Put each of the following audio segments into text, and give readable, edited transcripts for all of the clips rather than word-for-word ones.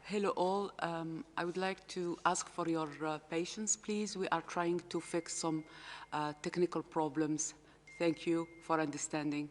Hello all. I would like to ask for your patience, please. We are trying to fix some technical problems. Thank you for understanding.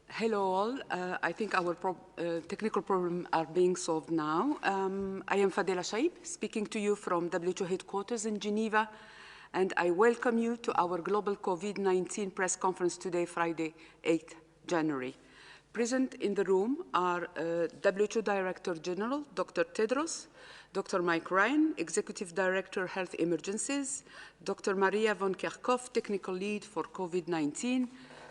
Hello all. I think our technical problems are being solved now. I am Fadela Shaib, speaking to you from WHO headquarters in Geneva, and I welcome you to our global COVID-19 press conference today, Friday, 8th January. Present in the room are WHO Director General, Dr. Tedros, Dr. Mike Ryan, Executive Director, Health Emergencies, Dr. Maria von Kerkhoff, Technical Lead for COVID-19,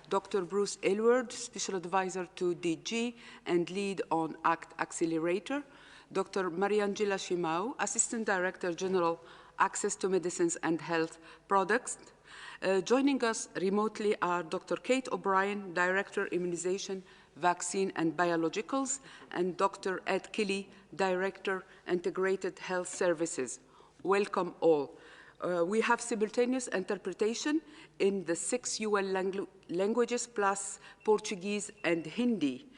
Dr. Bruce Aylward, Special Advisor to DG and Lead on ACT Accelerator, Dr. Mariangela Shimau, Assistant Director General, Access to Medicines and Health Products. Joining us remotely are Dr. Kate O'Brien, Director, Immunization, Vaccine and Biologicals, and Dr. Ed Kelly, Director, Integrated Health Services. Welcome all. We have simultaneous interpretation in the 6 UN languages plus Portuguese and Hindi.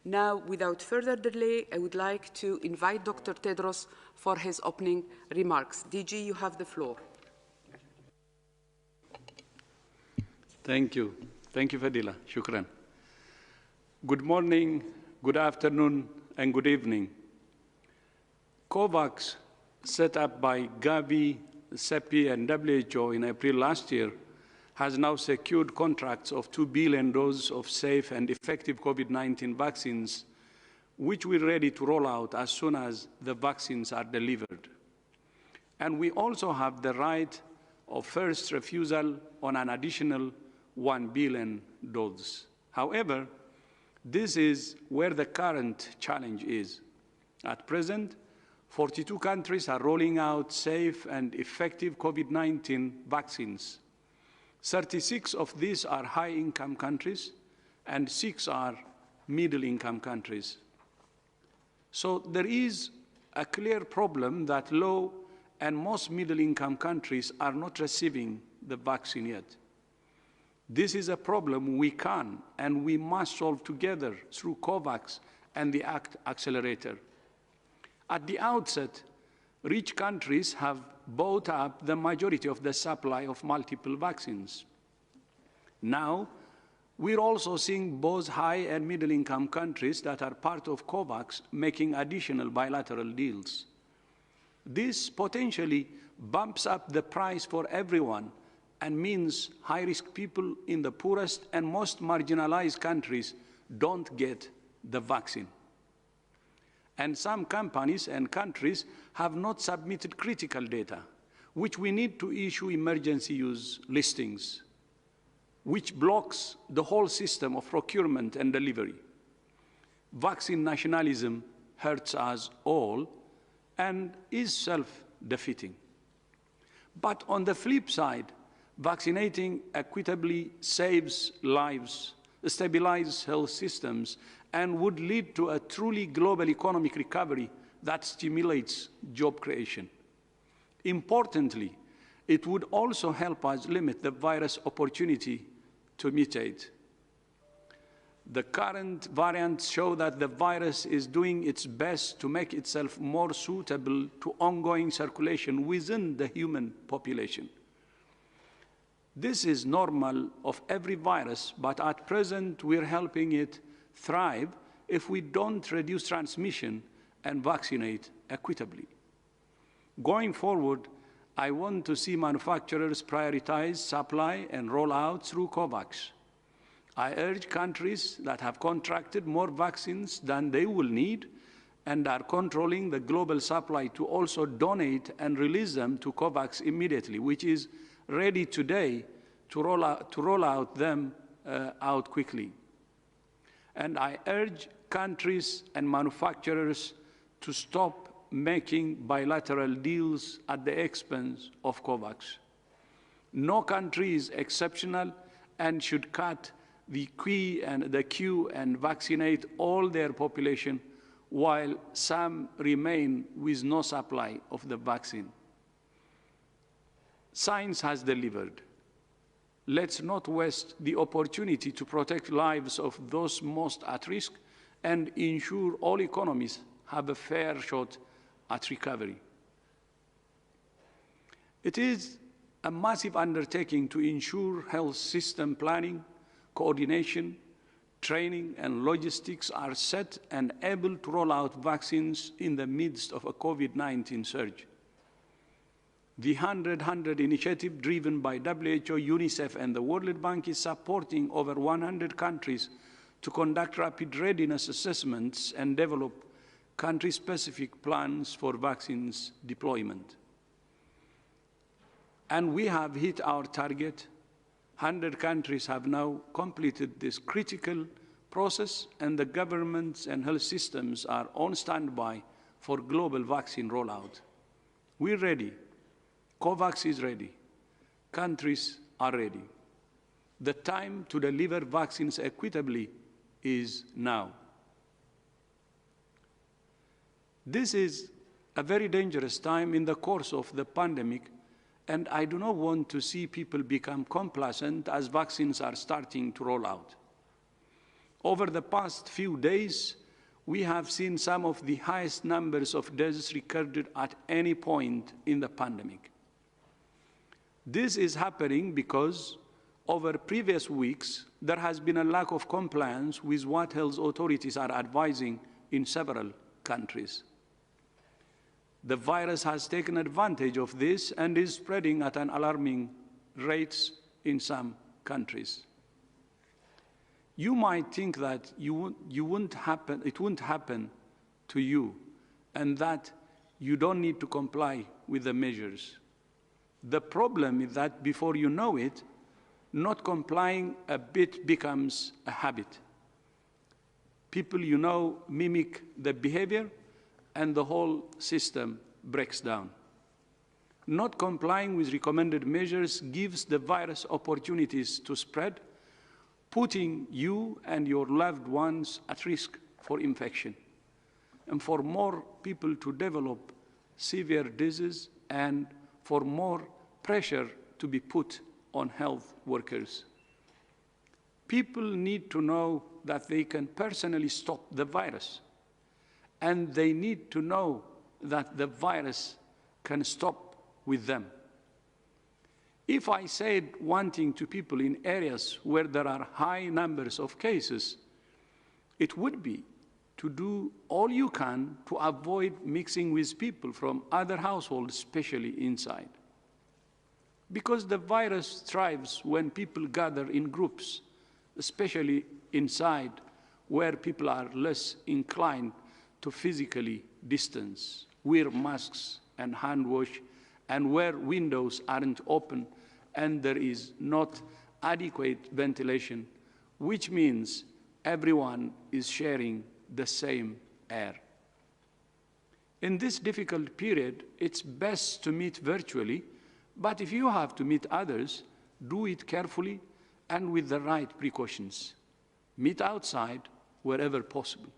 Now, without further delay, I would like to invite Dr. Tedros for his opening remarks. DG, you have the floor. Thank you. Thank you, Fadila. Shukran. Good morning, good afternoon, and good evening. COVAX, set up by Gavi, CEPI, and WHO in April last year, has now secured contracts of 2 billion doses of safe and effective COVID-19 vaccines, which we're ready to roll out as soon as the vaccines are delivered. And we also have the right of first refusal on an additional 1 billion doses. However, this is where the current challenge is. At present, 42 countries are rolling out safe and effective COVID-19 vaccines. 36 of these are high-income countries, and 6 are middle-income countries. So there is a clear problem that low and most middle-income countries are not receiving the vaccine yet. This is a problem we can and we must solve together through COVAX and the ACT Accelerator. At the outset, rich countries have bought up the majority of the supply of multiple vaccines. Now, we're also seeing both high and middle-income countries that are part of COVAX making additional bilateral deals. This potentially bumps up the price for everyone and means high-risk people in the poorest and most marginalized countries don't get the vaccine. And some companies and countries have not submitted critical data, which we need to issue emergency use listings, which blocks the whole system of procurement and delivery. Vaccine nationalism hurts us all and is self-defeating. But on the flip side, vaccinating equitably saves lives, stabilizes health systems, and would lead to a truly global economic recovery that stimulates job creation. Importantly, it would also help us limit the virus opportunity to mutate. The current variants show that the virus is doing its best to make itself more suitable to ongoing circulation within the human population. This is normal of every virus, but at present we're helping it thrive if we don't reduce transmission and vaccinate equitably. Going forward, I want to see manufacturers prioritize supply and roll out through COVAX. I urge countries that have contracted more vaccines than they will need and are controlling the global supply to also donate and release them to COVAX immediately, which is ready today to roll out them out quickly. And I urge countries and manufacturers to stop making bilateral deals at the expense of COVAX. No country is exceptional and should cut the queue and vaccinate all their population while some remain with no supply of the vaccine. Science has delivered. Let's not waste the opportunity to protect lives of those most at risk and ensure all economies have a fair shot at recovery. It is a massive undertaking to ensure health system planning, coordination, training, and logistics are set and able to roll out vaccines in the midst of a COVID-19 surge. The 100-100 initiative driven by WHO, UNICEF, and the World Bank is supporting over 100 countries to conduct rapid readiness assessments and develop country-specific plans for vaccines deployment. And we have hit our target. 100 countries have now completed this critical process, and the governments and health systems are on standby for global vaccine rollout. We're ready. COVAX is ready. Countries are ready. The time to deliver vaccines equitably is now. This is a very dangerous time in the course of the pandemic, and I do not want to see people become complacent as vaccines are starting to roll out. Over the past few days, we have seen some of the highest numbers of deaths recorded at any point in the pandemic. This is happening because over previous weeks, there has been a lack of compliance with what health authorities are advising in several countries. The virus has taken advantage of this and is spreading at an alarming rate in some countries. You might think that it wouldn't happen to you, and that you don't need to comply with the measures. The problem is that before you know it, not complying a bit becomes a habit. People you know mimic the behavior, and the whole system breaks down. Not complying with recommended measures gives the virus opportunities to spread, putting you and your loved ones at risk for infection, and for more people to develop severe disease, and for more pressure to be put on health workers. People need to know that they can personally stop the virus, and they need to know that the virus can stop with them. If I said one thing to people in areas where there are high numbers of cases, it would be to do all you can to avoid mixing with people from other households, especially inside. Because the virus thrives when people gather in groups, especially inside, where people are less inclined to physically distance, wear masks and hand wash, and where windows aren't open and there is not adequate ventilation, which means everyone is sharing the same air. In this difficult period, it's best to meet virtually, but if you have to meet others, do it carefully and with the right precautions. Meet outside wherever possible.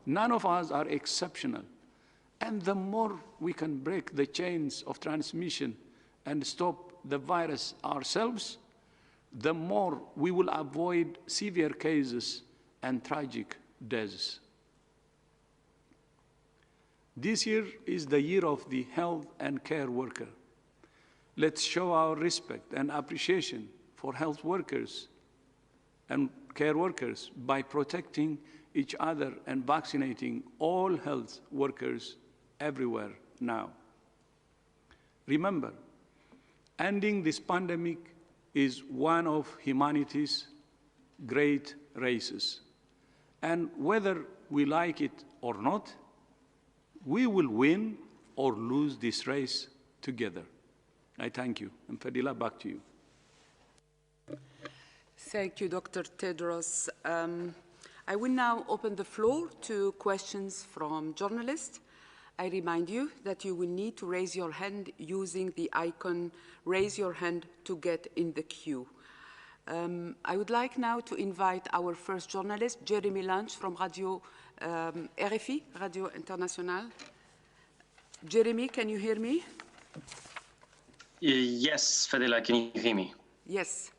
None of us are exceptional, and the more we can break the chains of transmission and stop the virus ourselves, the more we will avoid severe cases and tragic deaths. This year is the year of the health and care worker. Let's show our respect and appreciation for health workers and care workers by protecting each other and vaccinating all health workers everywhere now. Remember, ending this pandemic is one of humanity's great races. And whether we like it or not, we will win or lose this race together. I thank you. And Fadila, back to you. Thank you, Dr. Tedros. I will now open the floor to questions from journalists. I remind you that you will need to raise your hand using the icon raise your hand to get in the queue. I would like now to invite our first journalist, Jeremy Lunch from Radio RFI, Radio International. Jeremy, can you hear me? Yes, Fadila, can you hear me? Yes.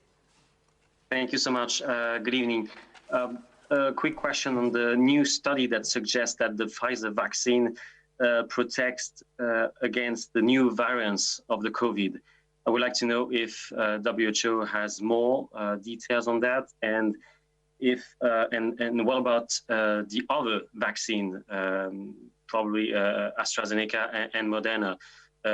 Thank you so much. Good evening. A quick question on the new study that suggests that the Pfizer vaccine protects against the new variants of the COVID. I would like to know if WHO has more details on that, and if and what about the other vaccine, probably AstraZeneca and Moderna?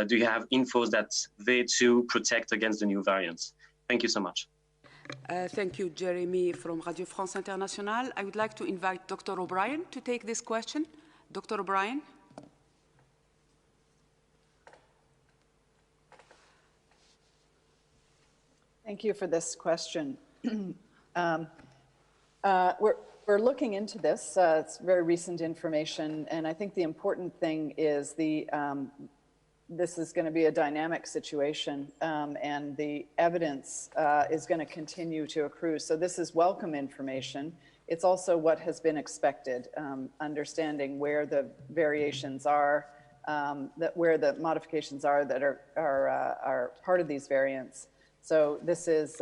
Do you have infos that they too protect against the new variants? Thank you so much. Thank you, Jeremy from Radio France Internationale. I would like to invite Dr. O'Brien to take this question. Dr. O'Brien. Thank you for this question. We're looking into this. It's very recent information, and I think the important thing is this is going to be a dynamic situation, and the evidence is going to continue to accrue. So this is welcome information. It's also what has been expected, understanding where the variations are, where the modifications are that are part of these variants. So this is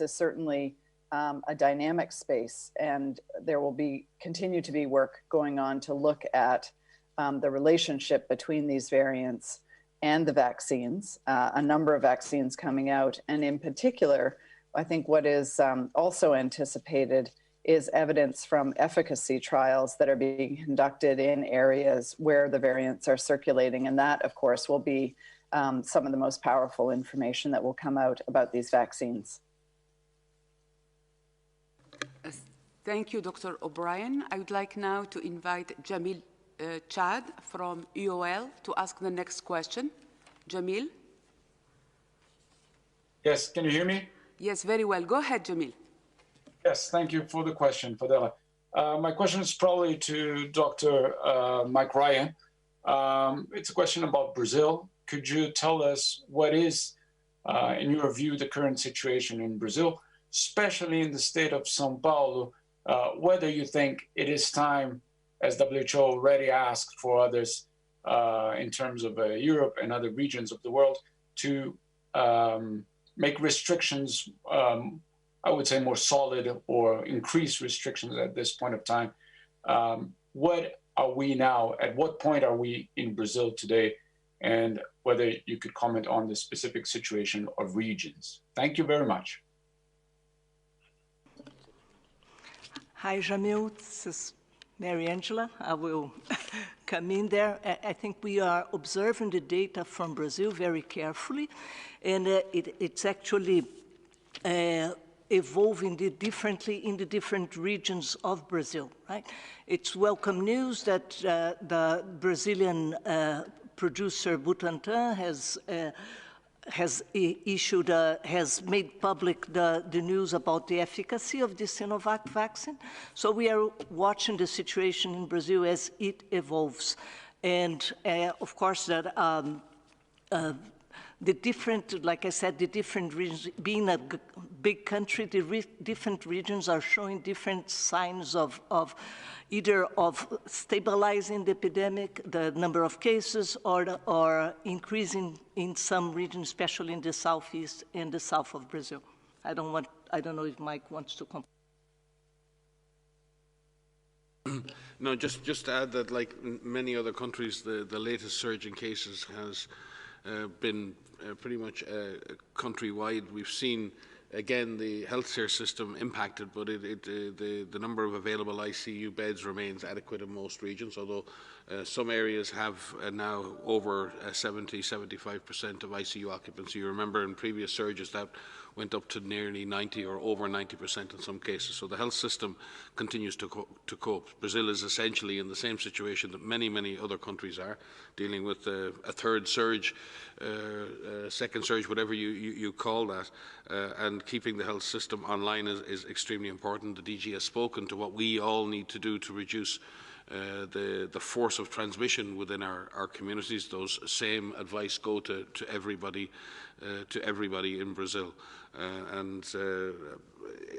certainly a dynamic space, and there will continue to be work going on to look at the relationship between these variants and the vaccines, a number of vaccines coming out. And in particular, I think what is also anticipated is evidence from efficacy trials that are being conducted in areas where the variants are circulating. And that, of course, will be some of the most powerful information that will come out about these vaccines. Thank you, Dr. O'Brien. I would like now to invite Jamil Chad from UOL to ask the next question. Jamil? Yes, can you hear me? Yes, very well. Go ahead, Jamil. Yes, thank you for the question, Fadela. My question is probably to Dr. Mike Ryan. It's a question about Brazil. Could you tell us what is, in your view, the current situation in Brazil, especially in the state of São Paulo, whether you think it is time, as WHO already asked for others in terms of Europe and other regions of the world, to make restrictions, I would say more solid, or increase restrictions at this point of time. What are we now, at what point are we in Brazil today, and whether you could comment on the specific situation of regions. Thank you very much. Hi, Jamil. This is Mary Angela. I will come in there. I think we are observing the data from Brazil very carefully, and it's actually evolving differently in the different regions of Brazil, right? It's welcome news that the Brazilian producer Butantan has made public the news about the efficacy of the Sinovac vaccine. So we are watching the situation in Brazil as it evolves. And of course that the different, like I said, the different regions, being a big country, the different regions are showing different signs of either of stabilizing the epidemic, the number of cases, or increasing in some regions, especially in the southeast and the south of Brazil. I don't know if Mike wants to comment. No, just to add that, like many other countries, the latest surge in cases has been pretty much countrywide. We've seen, again, the healthcare system impacted, but the number of available ICU beds remains adequate in most regions, although some areas have now over 70–75% of ICU occupancy. You remember in previous surges that went up to nearly 90 or over 90% in some cases. So the health system continues to cope. Brazil is essentially in the same situation that many other countries are, dealing with a third surge, second surge, whatever you call that, and keeping the health system online is extremely important. The DG has spoken to what we all need to do to reduce the force of transmission within our communities. Those same advice go to everybody in Brazil.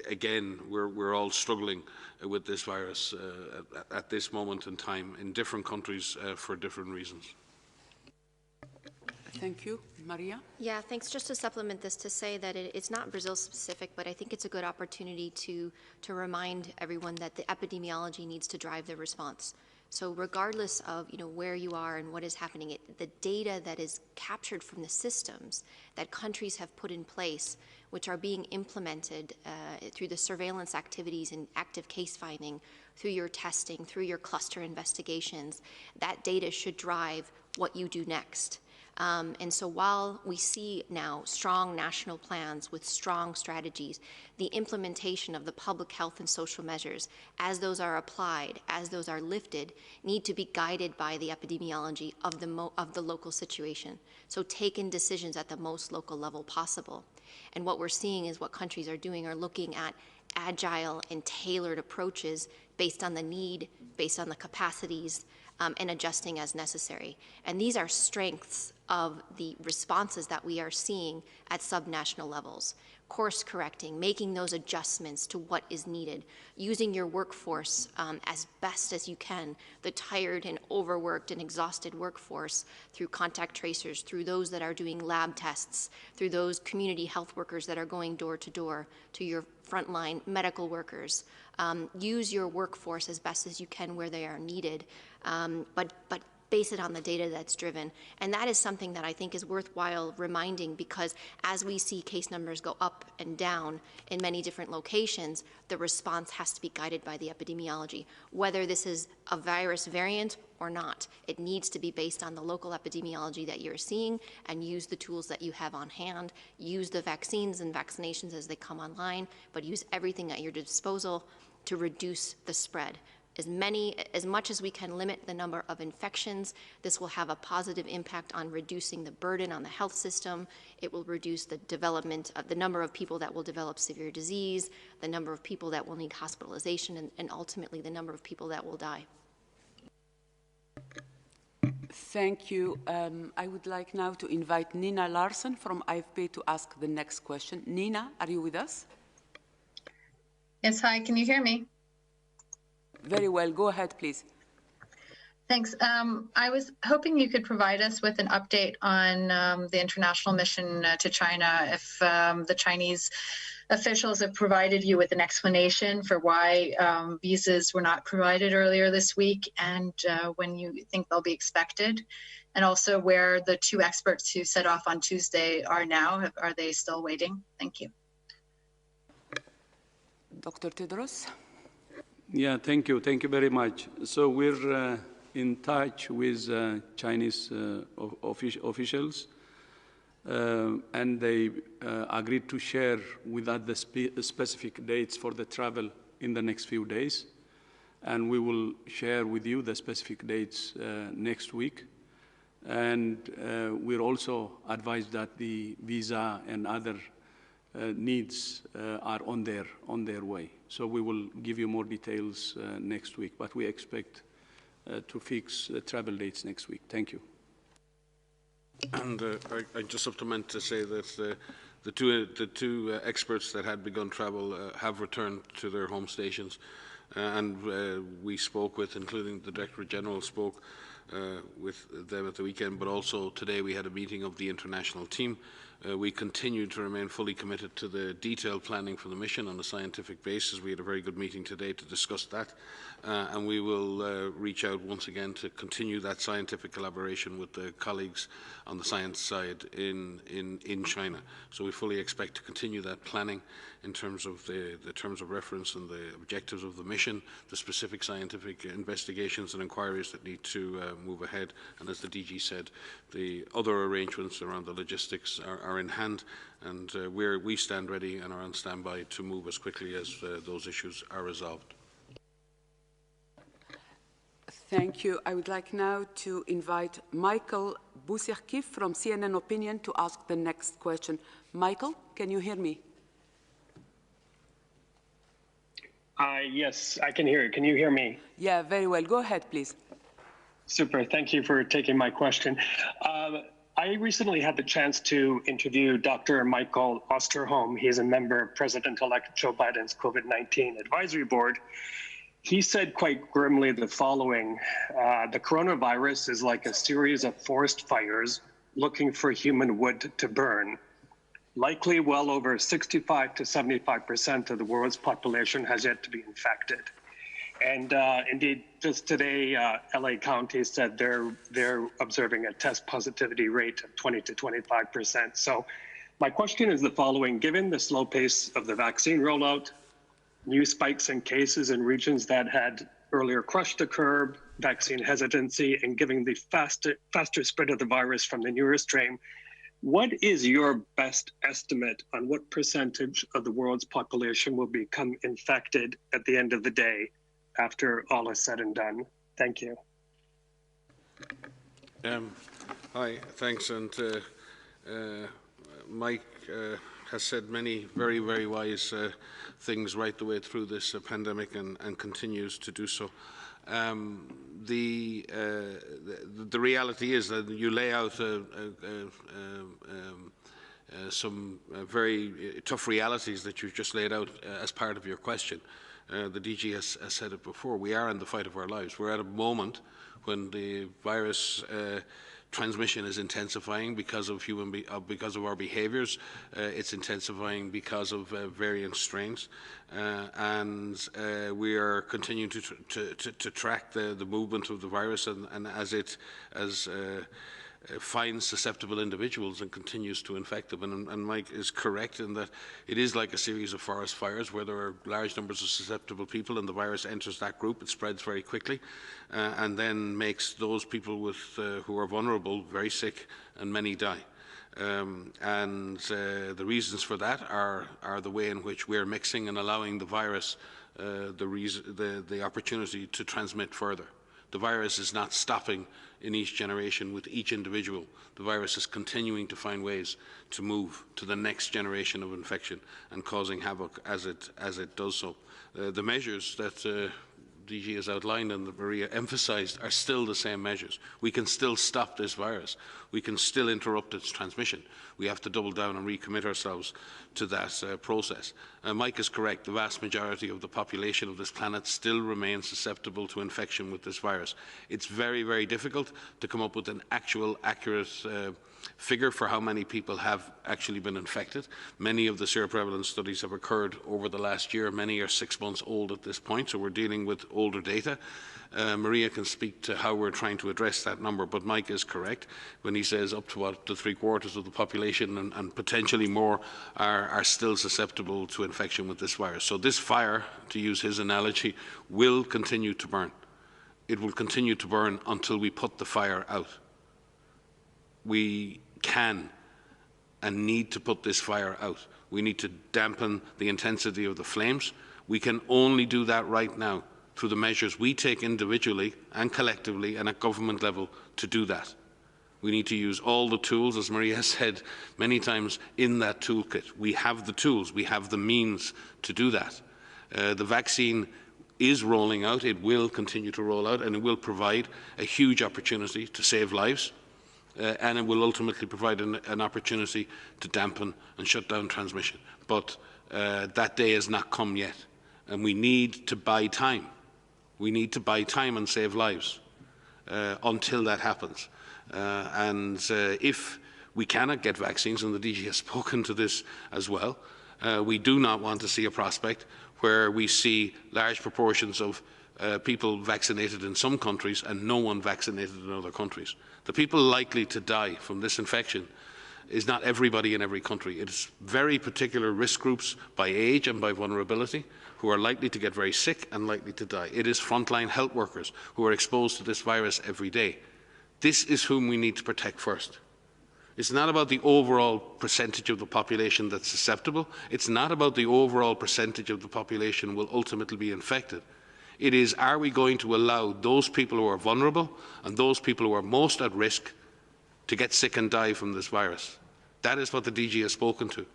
Again, we're all struggling with this virus at this moment in time in different countries for different reasons. Thank you. Maria? Yeah, thanks. Just to supplement this, to say that it's not Brazil specific, but I think it's a good opportunity to remind everyone that the epidemiology needs to drive the response. So regardless of where you are and what is happening, the data that is captured from the systems that countries have put in place, which are being implemented through the surveillance activities and active case finding, through your testing, through your cluster investigations, that data should drive what you do next. And so while we see now strong national plans with strong strategies, the implementation of the public health and social measures, as those are applied, as those are lifted, need to be guided by the epidemiology of the local situation. So taking decisions at the most local level possible. And what we're seeing is what countries are doing are looking at agile and tailored approaches based on the need, based on the capacities, and adjusting as necessary. And these are strengths of the responses that we are seeing at subnational levels. Course correcting, making those adjustments to what is needed, using your workforce as best as you can, the tired and overworked and exhausted workforce through contact tracers, through those that are doing lab tests, through those community health workers that are going door to door, to your frontline medical workers. Use your workforce as best as you can where they are needed, but base it on the data that's driven. And that is something that I think is worthwhile reminding, because as we see case numbers go up and down in many different locations, the response has to be guided by the epidemiology. Whether this is a virus variant or not, it needs to be based on the local epidemiology that you're seeing, and use the tools that you have on hand, use the vaccines and vaccinations as they come online, but use everything at your disposal to reduce the spread. As much as we can limit the number of infections, this will have a positive impact on reducing the burden on the health system. It will reduce the development of the number of people that will develop severe disease, the number of people that will need hospitalization, and ultimately the number of people that will die. Thank you. I would like now to invite Nina Larsen from IFP to ask the next question. Nina, are you with us? Yes, hi, can you hear me? Very well. Go ahead, please. Thanks. I was hoping you could provide us with an update on the international mission to China, if the Chinese officials have provided you with an explanation for why visas were not provided earlier this week, and when you think they'll be expected, and also where the two experts who set off on Tuesday are now. Are they still waiting? Thank you. Dr. Tedros? Yeah, thank you. Thank you very much. So we're in touch with Chinese officials, and they agreed to share with us the specific dates for the travel in the next few days. And we will share with you the specific dates next week. And we're also advised that the visa and other needs are on their way. So we will give you more details next week, but we expect to fix travel dates next week. Thank you. And I just supplement to say that the two experts that had begun travel have returned to their home stations, and we spoke with, including the Director General spoke with them at the weekend, but also today we had a meeting of the international team We continue to remain fully committed to the detailed planning for the mission on a scientific basis. We had a very good meeting today to discuss that, and we will reach out once again to continue that scientific collaboration with the colleagues on the science side in China. So we fully expect to continue that planning in terms of the terms of reference and the objectives of the mission, the specific scientific investigations and inquiries that need to move ahead. And as the DG said, the other arrangements around the logistics are in hand, and we stand ready and are on standby to move as quickly as those issues are resolved. Thank you. I would like now to invite Michael Busirkif from CNN Opinion to ask the next question. Michael, can you hear me? Yes, I can hear you. Can you hear me? Yeah, very well. Go ahead, please. Super. Thank you for taking my question. I recently had the chance to interview Dr. Michael Osterholm. He is a member of President-elect Joe Biden's COVID-19 advisory board. He said quite grimly the following: the coronavirus is like a series of forest fires looking for human wood to burn. Likely well over 65 to 75% of the world's population has yet to be infected. And indeed, just today, LA County said they're observing a test positivity rate of 20 to 25%. So my question is the following: given the slow pace of the vaccine rollout, new spikes in cases in regions that had earlier crushed the curve, vaccine hesitancy, and given the faster spread of the virus from the newer strain, what is your best estimate on what percentage of the world's population will become infected at the end of the day after all is said and done? Thank you. Hi, thanks. And Mike has said many very, very wise things right the way through this pandemic and continues to do so. The reality is that you lay out some very tough realities that you've just laid out as part of your question. The DG has said it before. We are in the fight of our lives. We're at a moment when the virus transmission is intensifying because of because of our behaviours. It's intensifying because of variant strains, and we are continuing to track the movement of the virus, and as it finds susceptible individuals and continues to infect them. And Mike is correct in that it is like a series of forest fires where there are large numbers of susceptible people, and the virus enters that group. It spreads very quickly and then makes those people who are vulnerable very sick, and many die. The reasons for that are the way in which we're mixing and allowing the virus the opportunity to transmit further. The virus is not stopping in each generation with each individual. The virus is continuing to find ways to move to the next generation of infection and causing havoc as it does so. The measures that DG has outlined and that Maria emphasised are still the same measures. We can still stop this virus. We can still interrupt its transmission. We have to double down and recommit ourselves to that process. Mike is correct. The vast majority of the population of this planet still remains susceptible to infection with this virus. It's very, very difficult to come up with an actual, accurate figure for how many people have actually been infected. Many of the seroprevalence studies have occurred over the last year. Many are 6 months old at this point, so we're dealing with older data. Maria can speak to how we're trying to address that number, but Mike is correct when he says up to up to 3/4 of the population and potentially more are still susceptible to infection with this virus. So this fire, to use his analogy, will continue to burn. It will continue to burn until we put the fire out. We can and need to put this fire out. We need to dampen the intensity of the flames. We can only do that right now through the measures we take individually and collectively and at government level to do that. We need to use all the tools, as Maria has said many times, in that toolkit. We have the tools, we have the means to do that. The vaccine is rolling out, it will continue to roll out, and it will provide a huge opportunity to save lives. And it will ultimately provide an opportunity to dampen and shut down transmission. But that day has not come yet, and we need to buy time. We need to buy time and save lives until that happens. If We cannot get vaccines, and the DG has spoken to this as well. We do not want to see a prospect where we see large proportions of people vaccinated in some countries and no one vaccinated in other countries. The people likely to die from this infection is not everybody in every country. It is very particular risk groups by age and by vulnerability who are likely to get very sick and likely to die. It is frontline health workers who are exposed to this virus every day. This is whom we need to protect first. It's not about the overall percentage of the population that's susceptible. It's not about the overall percentage of the population will ultimately be infected. It is, are we going to allow those people who are vulnerable and those people who are most at risk to get sick and die from this virus? That is what the DG has spoken to.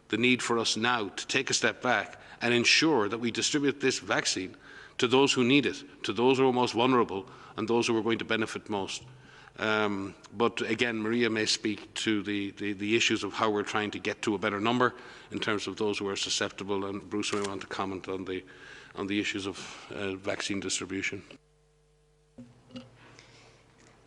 The need for us now to take a step back and ensure that we distribute this vaccine to those who need it, to those who are most vulnerable and those who are going to benefit most. But again, Maria may speak to the issues of how we're trying to get to a better number in terms of those who are susceptible, and Bruce may want to comment on the issues of vaccine distribution.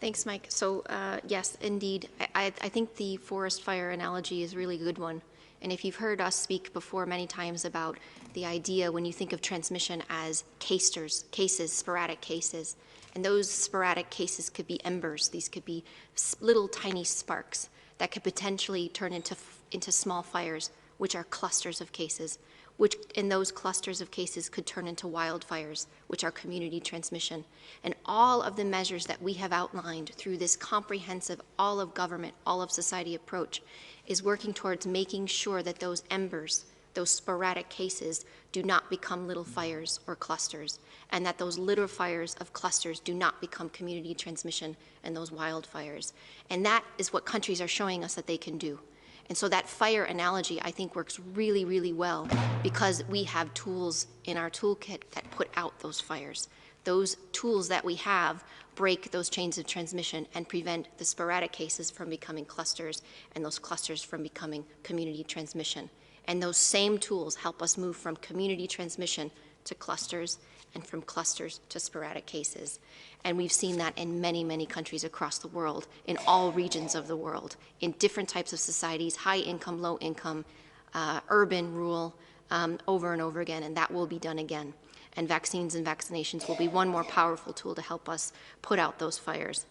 Thanks, Mike. So yes, indeed, I think the forest fire analogy is a really good one. And if you've heard us speak before many times about the idea when you think of transmission as cases, sporadic cases, and those sporadic cases could be embers. These could be little tiny sparks that could potentially turn into small fires, which are clusters of cases, which in those clusters of cases could turn into wildfires, which are community transmission. And all of the measures that we have outlined through this comprehensive all of government, all of society approach is working towards making sure that those embers, those sporadic cases, do not become little fires or clusters, and that those little fires of clusters do not become community transmission and those wildfires. And that is what countries are showing us that they can do. And so that fire analogy, I think, works really, really well because we have tools in our toolkit that put out those fires. Those tools that we have break those chains of transmission and prevent the sporadic cases from becoming clusters and those clusters from becoming community transmission. And those same tools help us move from community transmission to clusters and from clusters to sporadic cases. And we've seen that in many, many countries across the world, in all regions of the world, in different types of societies, high income, low income, urban, rural, over and over again, and that will be done again. And vaccines and vaccinations will be one more powerful tool to help us put out those fires.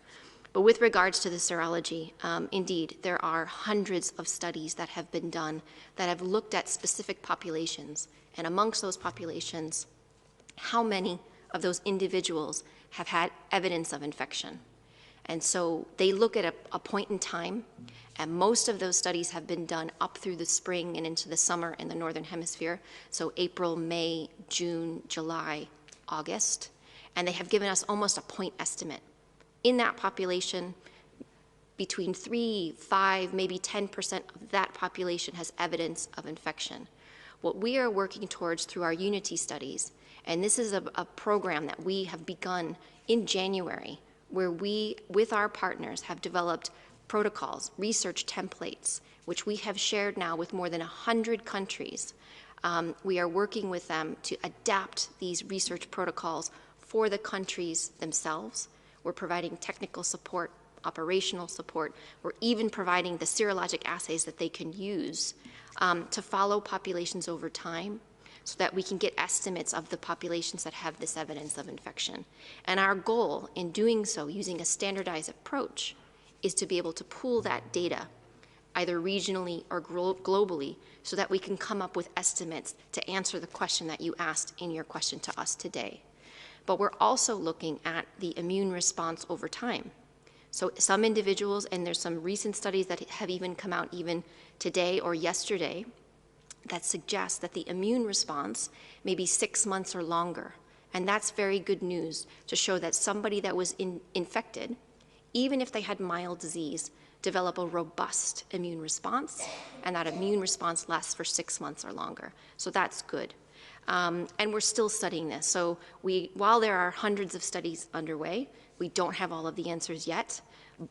But with regards to the serology, indeed, there are hundreds of studies that have been done that have looked at specific populations. And amongst those populations, how many of those individuals have had evidence of infection? And so they look at a point in time, and most of those studies have been done up through the spring and into the summer in the Northern Hemisphere, so April, May, June, July, August, and they have given us almost a point estimate. In that population, between 3, 5, maybe 10% of that population has evidence of infection. What we are working towards through our Unity studies, and this is a program that we have begun in January, where we, with our partners, have developed protocols, research templates, which we have shared now with more than 100 countries. We are working with them to adapt these research protocols for the countries themselves. We're providing technical support, operational support. We're even providing the serologic assays that they can use to follow populations over time so that we can get estimates of the populations that have this evidence of infection. And our goal in doing so, using a standardized approach, is to be able to pool that data either regionally or globally so that we can come up with estimates to answer the question that you asked in your question to us today. But we're also looking at the immune response over time. So some individuals, and there's some recent studies that have even come out even today or yesterday, that suggest that the immune response may be 6 months or longer. And that's very good news to show that somebody that was infected, even if they had mild disease, develop a robust immune response, and that immune response lasts for 6 months or longer. So that's good. And we're still studying this. So while there are hundreds of studies underway, we don't have all of the answers yet,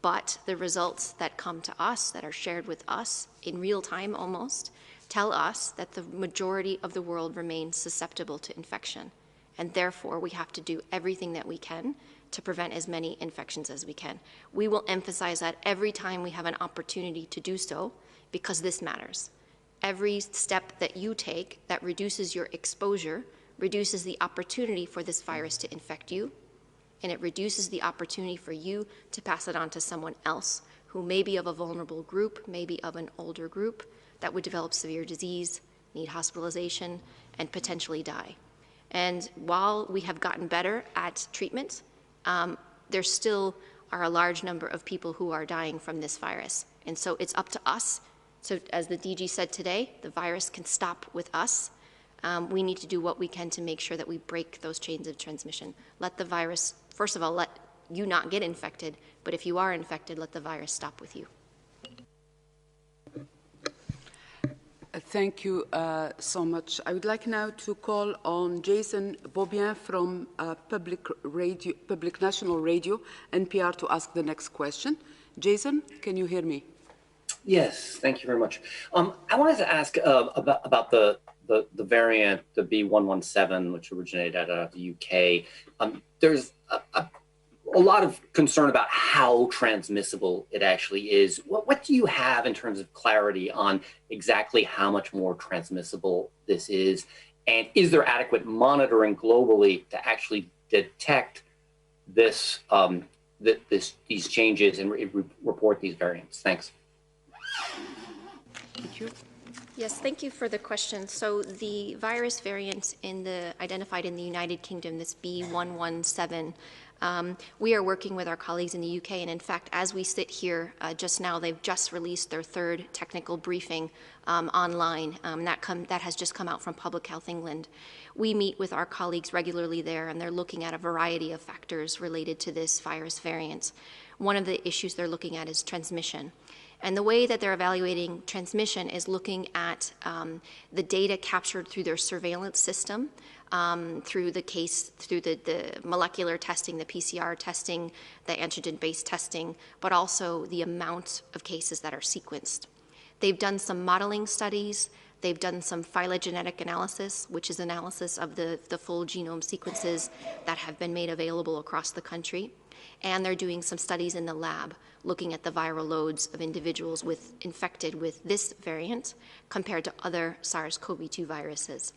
but the results that come to us, that are shared with us in real time almost, tell us that the majority of the world remains susceptible to infection. And therefore, we have to do everything that we can to prevent as many infections as we can. We will emphasize that every time we have an opportunity to do so, because this matters. Every step that you take that reduces your exposure reduces the opportunity for this virus to infect you, and it reduces the opportunity for you to pass it on to someone else who may be of a vulnerable group, maybe of an older group, that would develop severe disease, need hospitalization, and potentially die. And while we have gotten better at treatment, there still are a large number of people who are dying from this virus. And so it's up to us. So as the DG said today, the virus can stop with us. We need to do what we can to make sure that we break those chains of transmission. Let the virus, first of all, let you not get infected, but if you are infected, let the virus stop with you. Thank you so much. I would like now to call on Jason Beaubien from Public National Radio, NPR, to ask the next question. Jason, can you hear me? Yes, thank you very much. I wanted to ask about the variant, the B117, which originated out of the UK. There's a lot of concern about how transmissible it actually is. What do you have in terms of clarity on exactly how much more transmissible this is? And is there adequate monitoring globally to actually detect this, these changes and report these variants? Thanks. Thank you. Yes, thank you for the question. So the virus variant identified in the United Kingdom, this B117, we are working with our colleagues in the UK, and in fact, as we sit here just now, they've just released their third technical briefing online. That has just come out from Public Health England. We meet with our colleagues regularly there, and they're looking at a variety of factors related to this virus variant. One of the issues they're looking at is transmission. And the way that they're evaluating transmission is looking at the data captured through their surveillance system, through the molecular testing, the PCR testing, the antigen-based testing, but also the amount of cases that are sequenced. They've done some modeling studies. They've done some phylogenetic analysis, which is analysis of the full genome sequences that have been made available across the country. And they're doing some studies in the lab, looking at the viral loads of individuals infected with this variant compared to other SARS-CoV-2 viruses.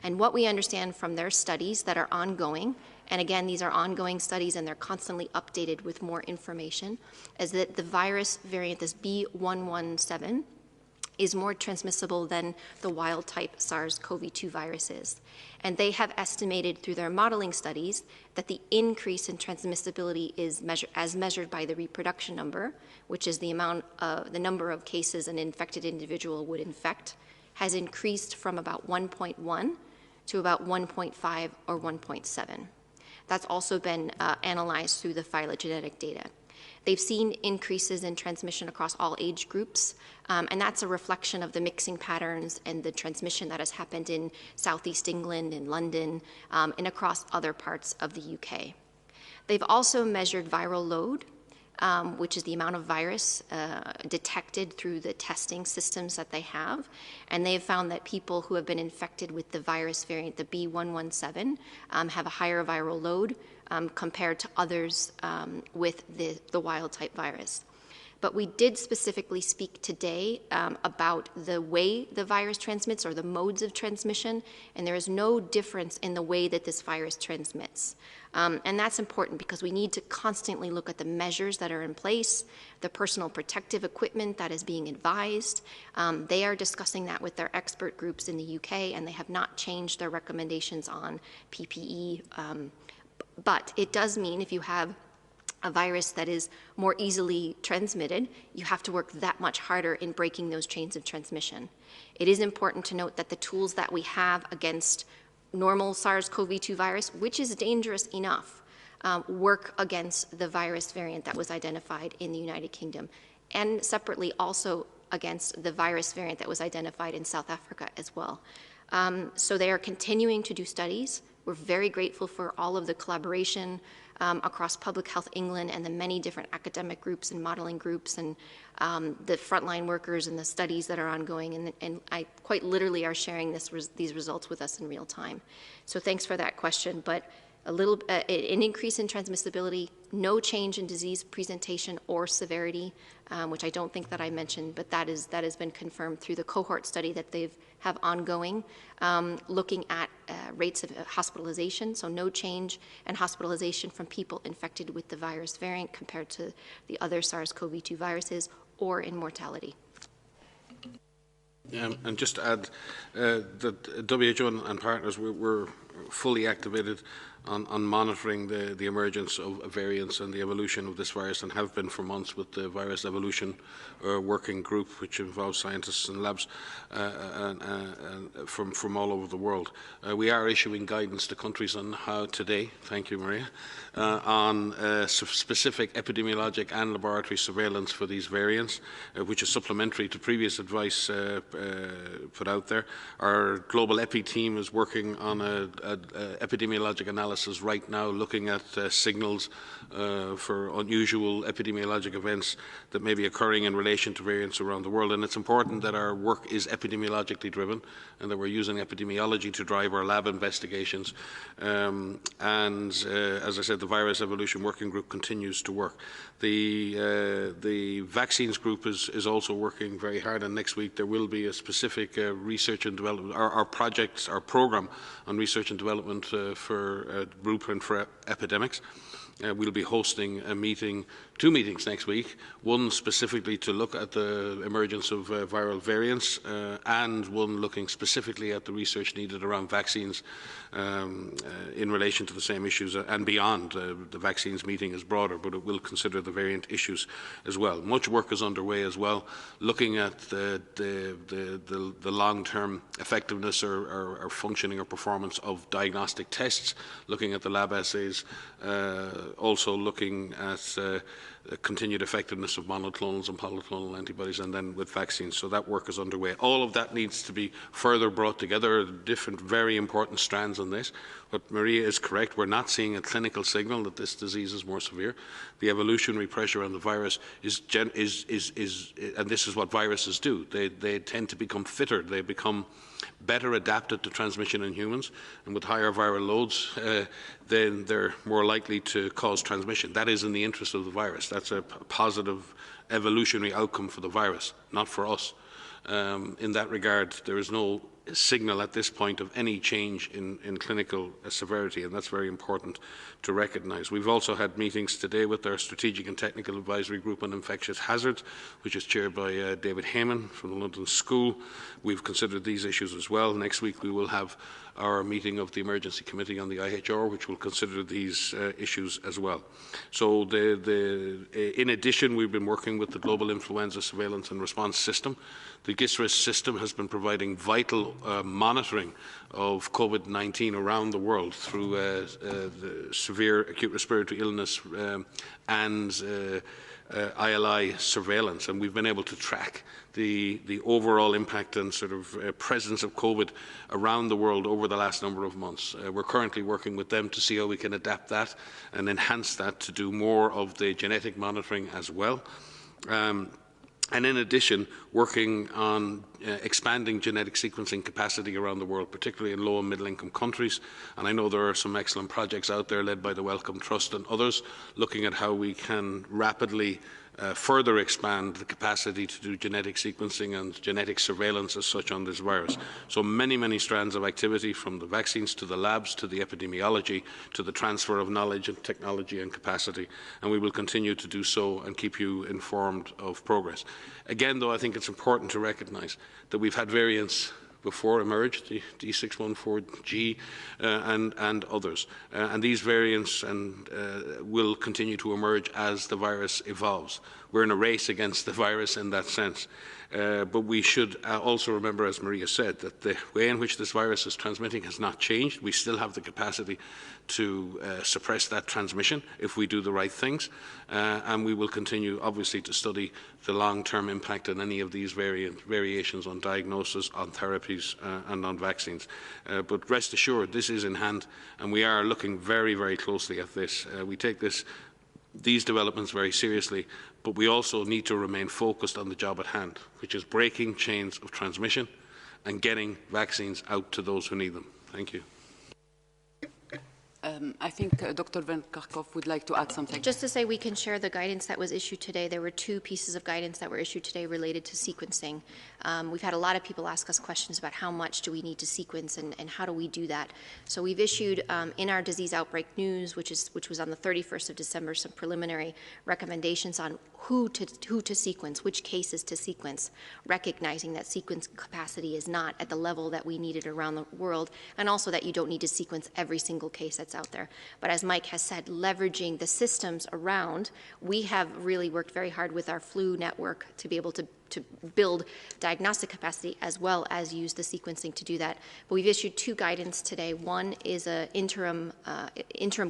And what we understand from their studies that are ongoing, and again, these are ongoing studies and they're constantly updated with more information, is that the virus variant, this B117, is more transmissible than the wild-type SARS-CoV-2 viruses. And they have estimated through their modeling studies that the increase in transmissibility is measured by the reproduction number, which is the number of cases an infected individual would infect, has increased from about 1.1 to about 1.5 or 1.7. That's also been analyzed through the phylogenetic data. They've seen increases in transmission across all age groups, and that's a reflection of the mixing patterns and the transmission that has happened in Southeast England and London and across other parts of the UK. They've also measured viral load, which is the amount of virus detected through the testing systems that they have. And they've found that people who have been infected with the virus variant, the B117, have a higher viral load compared to others with the wild-type virus. But we did specifically speak today about the way the virus transmits or the modes of transmission, and there is no difference in the way that this virus transmits. And that's important because we need to constantly look at the measures that are in place, the personal protective equipment that is being advised. They are discussing that with their expert groups in the UK, and they have not changed their recommendations on PPE. But it does mean if you have a virus that is more easily transmitted, you have to work that much harder in breaking those chains of transmission. It is important to note that the tools that we have against normal SARS-CoV-2 virus, which is dangerous enough, work against the virus variant that was identified in the United Kingdom, and separately also against the virus variant that was identified in South Africa as well. So they are continuing to do studies. We're very grateful for all of the collaboration across Public Health England and the many different academic groups and modeling groups and the frontline workers and the studies that are ongoing. And I quite literally are sharing these results with us in real time. So thanks for that question. But an increase in transmissibility, no change in disease presentation or severity, which I don't think that I mentioned, but that has been confirmed through the cohort study that they have ongoing, looking at rates of hospitalization, so no change in hospitalization from people infected with the virus variant compared to the other SARS-CoV-2 viruses, or in mortality. And just to add that WHO and partners were fully activated on monitoring the emergence of variants and the evolution of this virus, and have been for months with the virus evolution working group, which involves scientists and labs from all over the world. We are issuing guidance to countries on how today, thank you Maria, on specific epidemiologic and laboratory surveillance for these variants, which is supplementary to previous advice put out there. Our global EPI team is working on an epidemiologic analysis right now, looking at signals for unusual epidemiologic events that may be occurring in relation to variants around the world. And it's important that our work is epidemiologically driven and that we're using epidemiology to drive our lab investigations. As I said, the Virus Evolution Working Group continues to work. The vaccines group is also working very hard, and next week there will be a specific research and development, our program on research and development for blueprint for epidemics. We'll be hosting two meetings next week, one specifically to look at the emergence of viral variants, and one looking specifically at the research needed around vaccines in relation to the same issues and beyond. The vaccines meeting is broader, but it will consider the variant issues as well. Much work is underway as well, looking at the long-term effectiveness or functioning or performance of diagnostic tests, looking at the lab assays, also looking at continued effectiveness of monoclonals and polyclonal antibodies, and then with vaccines. So that work is underway. All of that needs to be further brought together, different very important strands on this. But Maria is correct, we're not seeing a clinical signal that this disease is more severe. The evolutionary pressure on the virus and this is what viruses do. They tend to become fitter, they become better adapted to transmission in humans, and with higher viral loads, then they're more likely to cause transmission. That is in the interest of the virus. That's a positive evolutionary outcome for the virus, not for us. In that regard, there is no signal at this point of any change in clinical severity, and that's very important to recognise. We've also had meetings today with our Strategic and Technical Advisory Group on Infectious Hazards, which is chaired by David Heyman from the London School. We've considered these issues as well. Next week we will have our meeting of the Emergency Committee on the IHR, which will consider these issues as well. So in addition, we've been working with the Global Influenza Surveillance and Response System. The GISRIS system has been providing vital monitoring of COVID-19 around the world through the severe acute respiratory illness and ILI surveillance, and we've been able to track the overall impact and sort of presence of COVID around the world over the last number of months. We're currently working with them to see how we can adapt that and enhance that to do more of the genetic monitoring as well. And in addition, working on expanding genetic sequencing capacity around the world, particularly in low and middle income countries. And I know there are some excellent projects out there led by the Wellcome Trust and others, looking at how we can rapidly further expand the capacity to do genetic sequencing and genetic surveillance as such on this virus. So many, many strands of activity, from the vaccines to the labs to the epidemiology to the transfer of knowledge and technology and capacity, and we will continue to do so and keep you informed of progress. Again, though, I think it's important to recognise that we've had variants before emerged, the D614G and others. And these variants will continue to emerge as the virus evolves. We're in a race against the virus in that sense. But we should also remember, as Maria said, that the way in which this virus is transmitting has not changed. We still have the capacity to suppress that transmission if we do the right things. And we will continue, obviously, to study the long-term impact on any of these variations on diagnosis, on therapies, and on vaccines. But rest assured, this is in hand, and we are looking very, very closely at this. We take these developments very seriously, but we also need to remain focused on the job at hand, which is breaking chains of transmission and getting vaccines out to those who need them. Thank you. I think Dr. Van Kerkhove would like to add something. Just to say, we can share the guidance that was issued today. There were 2 pieces of guidance that were issued today related to sequencing. We've had a lot of people ask us questions about how much do we need to sequence and how do we do that. So we've issued in our disease outbreak news, which was on the 31st of December, some preliminary recommendations on who to sequence, which cases to sequence, recognizing that sequence capacity is not at the level that we need it around the world, and also that you don't need to sequence every single case that's out there. But as Mike has said, leveraging the systems around, we have really worked very hard with our flu network to be able to build diagnostic capacity as well as use the sequencing to do that. But we've issued 2 guidance today. One is an interim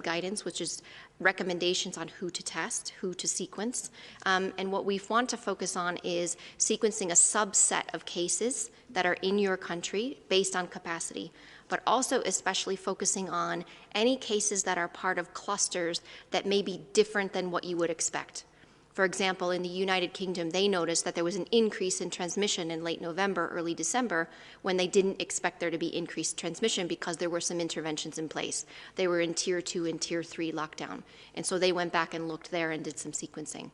guidance, which is recommendations on who to test, who to sequence. And what we want to focus on is sequencing a subset of cases that are in your country based on capacity, but also especially focusing on any cases that are part of clusters that may be different than what you would expect. For example, in the United Kingdom, they noticed that there was an increase in transmission in late November, early December, when they didn't expect there to be increased transmission because there were some interventions in place. They were in Tier 2 and Tier 3 lockdown. And so they went back and looked there and did some sequencing.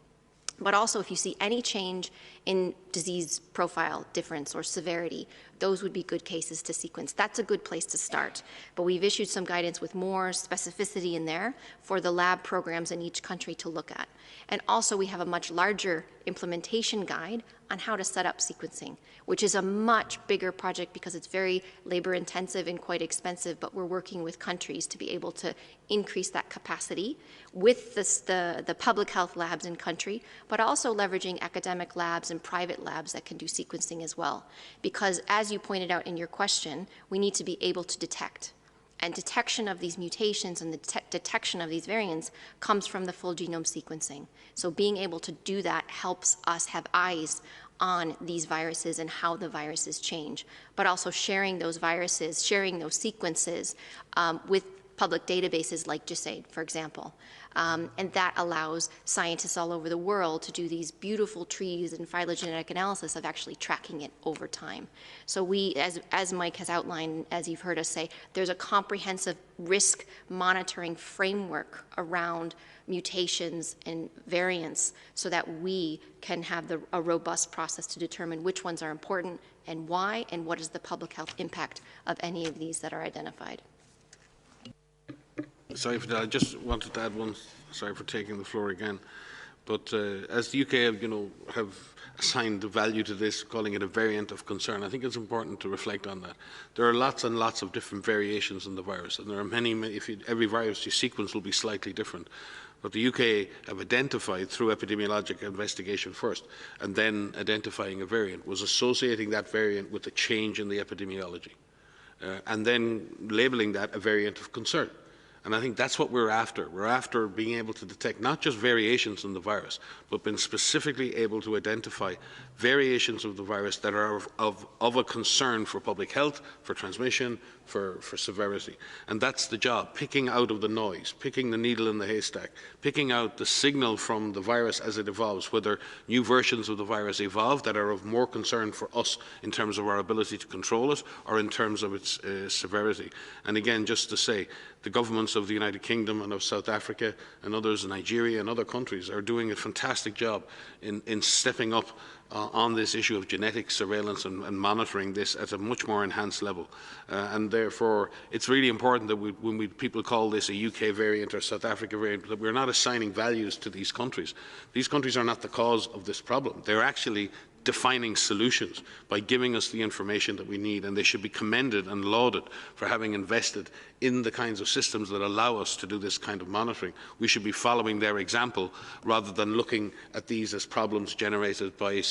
But also, if you see any change in disease profile, difference, or severity, those would be good cases to sequence. That's a good place to start. But we've issued some guidance with more specificity in there for the lab programs in each country to look at. And also, we have a much larger implementation guide on how to set up sequencing, which is a much bigger project because it's very labor intensive and quite expensive, but we're working with countries to be able to increase that capacity with the public health labs in country, but also leveraging academic labs and private labs that can do sequencing as well. Because as you pointed out in your question, we need to be able to detect. And detection of these mutations and the detection of these variants comes from the full genome sequencing. So being able to do that helps us have eyes on these viruses and how the viruses change, but also sharing those viruses, sharing those sequences with public databases like GISAID, for example. And that allows scientists all over the world to do these beautiful trees and phylogenetic analysis of actually tracking it over time. So we, as Mike has outlined, as you've heard us say, there's a comprehensive risk monitoring framework around mutations and variants so that we can have a robust process to determine which ones are important and why, and what is the public health impact of any of these that are identified. Sorry for that. I just wanted to add one. Sorry for taking the floor again, but as the UK have assigned the value to this, calling it a variant of concern, I think it's important to reflect on that. There are lots and lots of different variations in the virus, and there are many. Every virus you sequence will be slightly different. But the UK have identified through epidemiologic investigation first, and then identifying a variant, was associating that variant with a change in the epidemiology, and then labelling that a variant of concern. And I think that's what we're after. We're after being able to detect not just variations in the virus, but being specifically able to identify variations of the virus that are of a concern for public health, for transmission, for severity. And that's the job, picking out of the noise, picking the needle in the haystack, picking out the signal from the virus as it evolves, whether new versions of the virus evolve that are of more concern for us in terms of our ability to control it or in terms of its severity. And again, just to say, the governments of the United Kingdom and of South Africa and others in Nigeria and other countries are doing a fantastic job in stepping up on this issue of genetic surveillance and monitoring this at a much more enhanced level. And therefore, it's really important that when people call this a UK variant or South Africa variant, that we're not assigning values to these countries. These countries are not the cause of this problem. They're actually defining solutions by giving us the information that we need, and they should be commended and lauded for having invested in the kinds of systems that allow us to do this kind of monitoring. We should be following their example rather than looking at these as problems generated by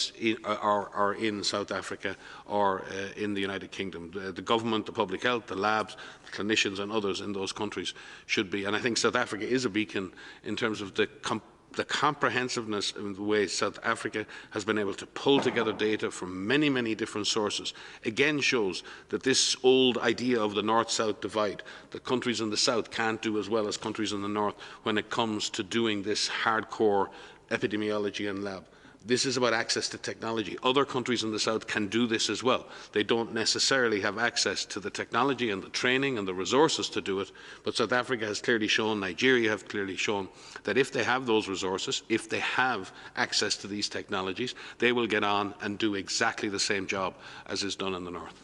or in South Africa or in the United Kingdom. The government, the public health, the labs, the clinicians and others in those countries should be, and I think South Africa is a beacon in terms of the comprehensiveness in the way South Africa has been able to pull together data from many, many different sources, again shows that this old idea of the North-South divide, that countries in the South can't do as well as countries in the North when it comes to doing this hardcore epidemiology and lab. This is about access to technology. Other countries in the South can do this as well. They don't necessarily have access to the technology and the training and the resources to do it, but South Africa has clearly shown, Nigeria have clearly shown, that if they have those resources, if they have access to these technologies, they will get on and do exactly the same job as is done in the North.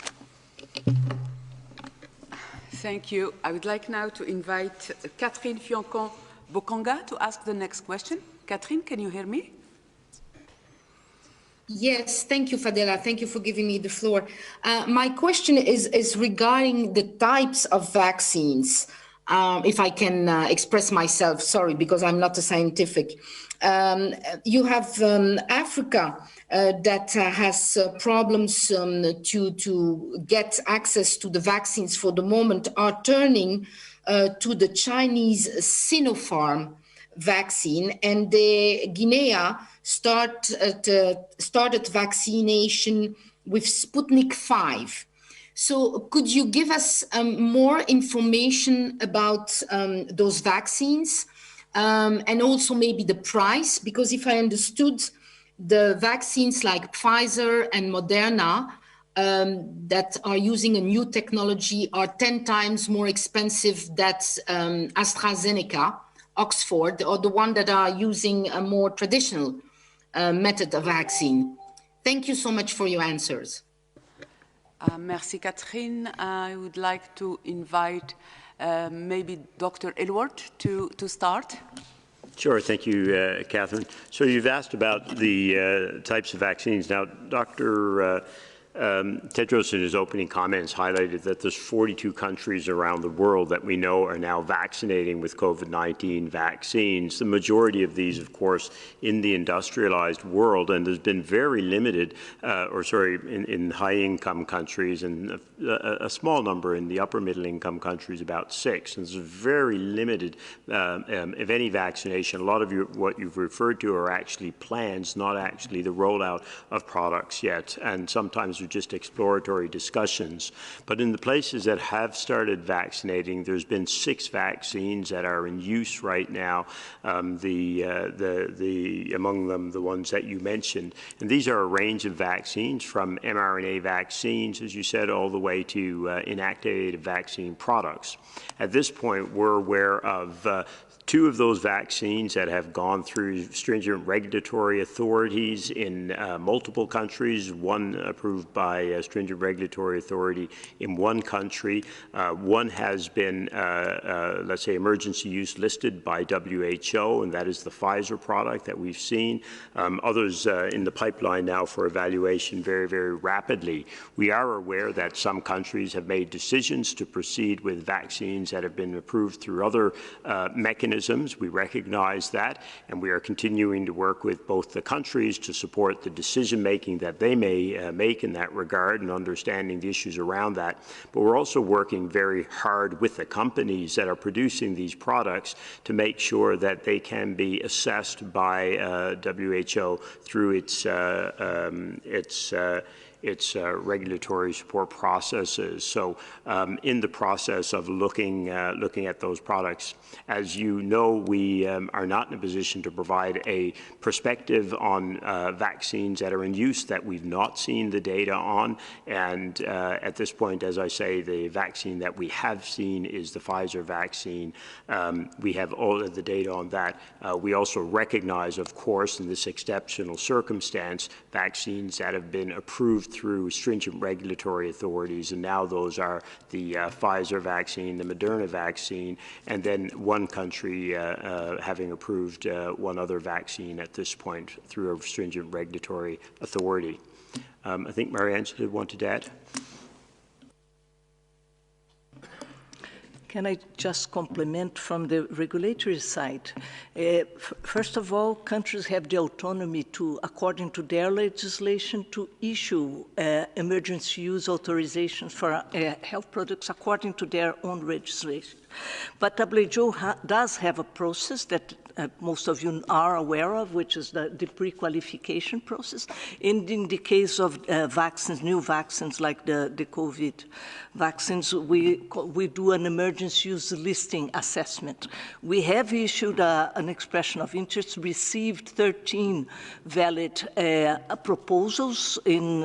Thank you. I would like now to invite Catherine Fioncon-Bokonga to ask the next question. Catherine, can you hear me? Yes, thank you, Fadela. Thank you for giving me the floor. My question is regarding the types of vaccines. If I can express myself, sorry, because I'm not a scientific. You have Africa that has problems to get access to the vaccines for the moment, are turning to the Chinese Sinopharm vaccine, and the Guinea started vaccination with Sputnik 5. So could you give us more information about those vaccines and also maybe the price? Because if I understood, the vaccines like Pfizer and Moderna that are using a new technology are 10 times more expensive than AstraZeneca, Oxford, or the one that are using a more traditional method of vaccine. Thank you so much for your answers. Merci, Catherine. I would like to invite maybe Dr. Aylward to start. Sure, thank you, Catherine. So you've asked about the types of vaccines. Now, Dr. Tedros in his opening comments highlighted that there's 42 countries around the world that we know are now vaccinating with COVID-19 vaccines. The majority of these, of course, in the industrialized world, and there's been very limited, in high-income countries, and a small number in the upper middle-income countries, about 6. And there's very limited, if any, vaccination. A lot of what you've referred to are actually plans, not actually the rollout of products yet, and sometimes just exploratory discussions. But in the places that have started vaccinating, there's been 6 vaccines that are in use right now, among them the ones that you mentioned. And these are a range of vaccines, from mRNA vaccines, as you said, all the way to inactivated vaccine products. At this point, we're aware of 2 of those vaccines that have gone through stringent regulatory authorities in multiple countries, one approved by a stringent regulatory authority in one country. One has been, let's say, emergency use listed by WHO, and that is the Pfizer product that we've seen. Others in the pipeline now for evaluation very, very rapidly. We are aware that some countries have made decisions to proceed with vaccines that have been approved through other mechanisms. We recognize that, and we are continuing to work with both the countries to support the decision-making that they may make in that regard and understanding the issues around that. But we're also working very hard with the companies that are producing these products to make sure that they can be assessed by WHO through its regulatory support processes. So in the process of looking at those products, as you know, we are not in a position to provide a perspective on vaccines that are in use that we've not seen the data on. And at this point, as I say, the vaccine that we have seen is the Pfizer vaccine. We have all of the data on that. We also recognize, of course, in this exceptional circumstance, vaccines that have been approved through stringent regulatory authorities, and now those are the Pfizer vaccine, the Moderna vaccine, and then one country having approved one other vaccine at this point through a stringent regulatory authority. I think Mariangela wanted to add. Can I just compliment from the regulatory side? First of all, countries have the autonomy to, according to their legislation, to issue emergency use authorizations for health products according to their own legislation. But WHO does have a process that most of you are aware of, which is the pre-qualification process. And in the case of vaccines, new vaccines like the COVID vaccines, we do an emergency use listing assessment. We have issued an expression of interest, received 13 valid proposals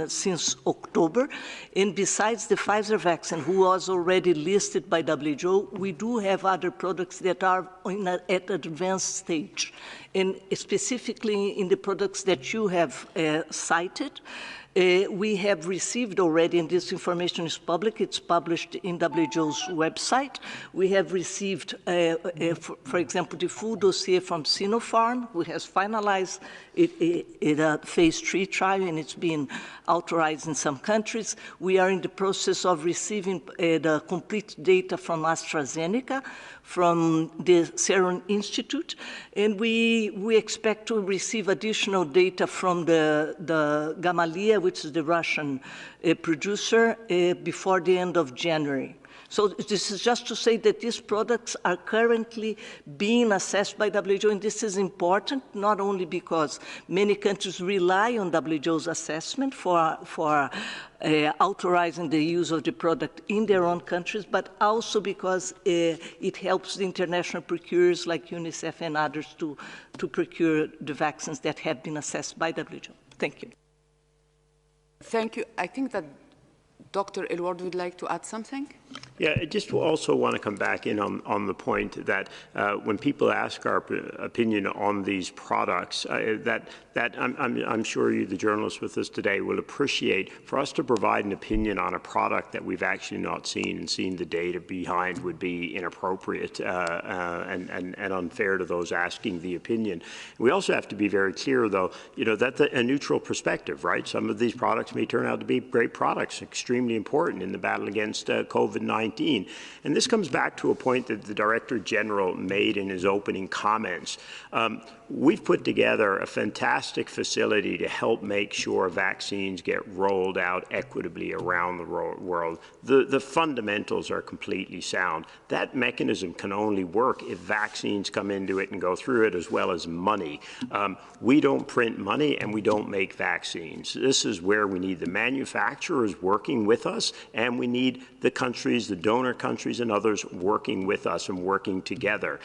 since October. And besides the Pfizer vaccine, who was already listed by WHO, we do have other products that are at advanced stage. And specifically in the products that you have cited, we have received already, and this information is public, it's published in WHO's website. We have received, for example, the full dossier from Sinopharm, who has finalized a phase 3 trial, and it's been authorized in some countries. We are in the process of receiving the complete data from AstraZeneca, from the Serum Institute, and we expect to receive additional data from the Gamaleya, which is the Russian producer, before the end of January. So this is just to say that these products are currently being assessed by WHO, and this is important not only because many countries rely on WHO's assessment for authorizing the use of the product in their own countries, but also because it helps the international procurers like UNICEF and others to procure the vaccines that have been assessed by WHO. Thank you. Thank you. I think that Dr. Elward would like to add something. Yeah, I just also want to come back in on the point that when people ask our opinion on these products, that I'm sure you, the journalists with us today, will appreciate for us to provide an opinion on a product that we've actually not seen and seen the data behind would be inappropriate and unfair to those asking the opinion. We also have to be very clear, though, that's a neutral perspective, right? Some of these products may turn out to be great products, extremely important in the battle against COVID-19. And this comes back to a point that the Director General made in his opening comments. We've put together a fantastic facility to help make sure vaccines get rolled out equitably around the world. The fundamentals are completely sound. That mechanism can only work if vaccines come into it and go through it, as well as money. We don't print money and we don't make vaccines. This is where we need the manufacturers working with us, and we need the countries, the donor countries and others working with us and working together.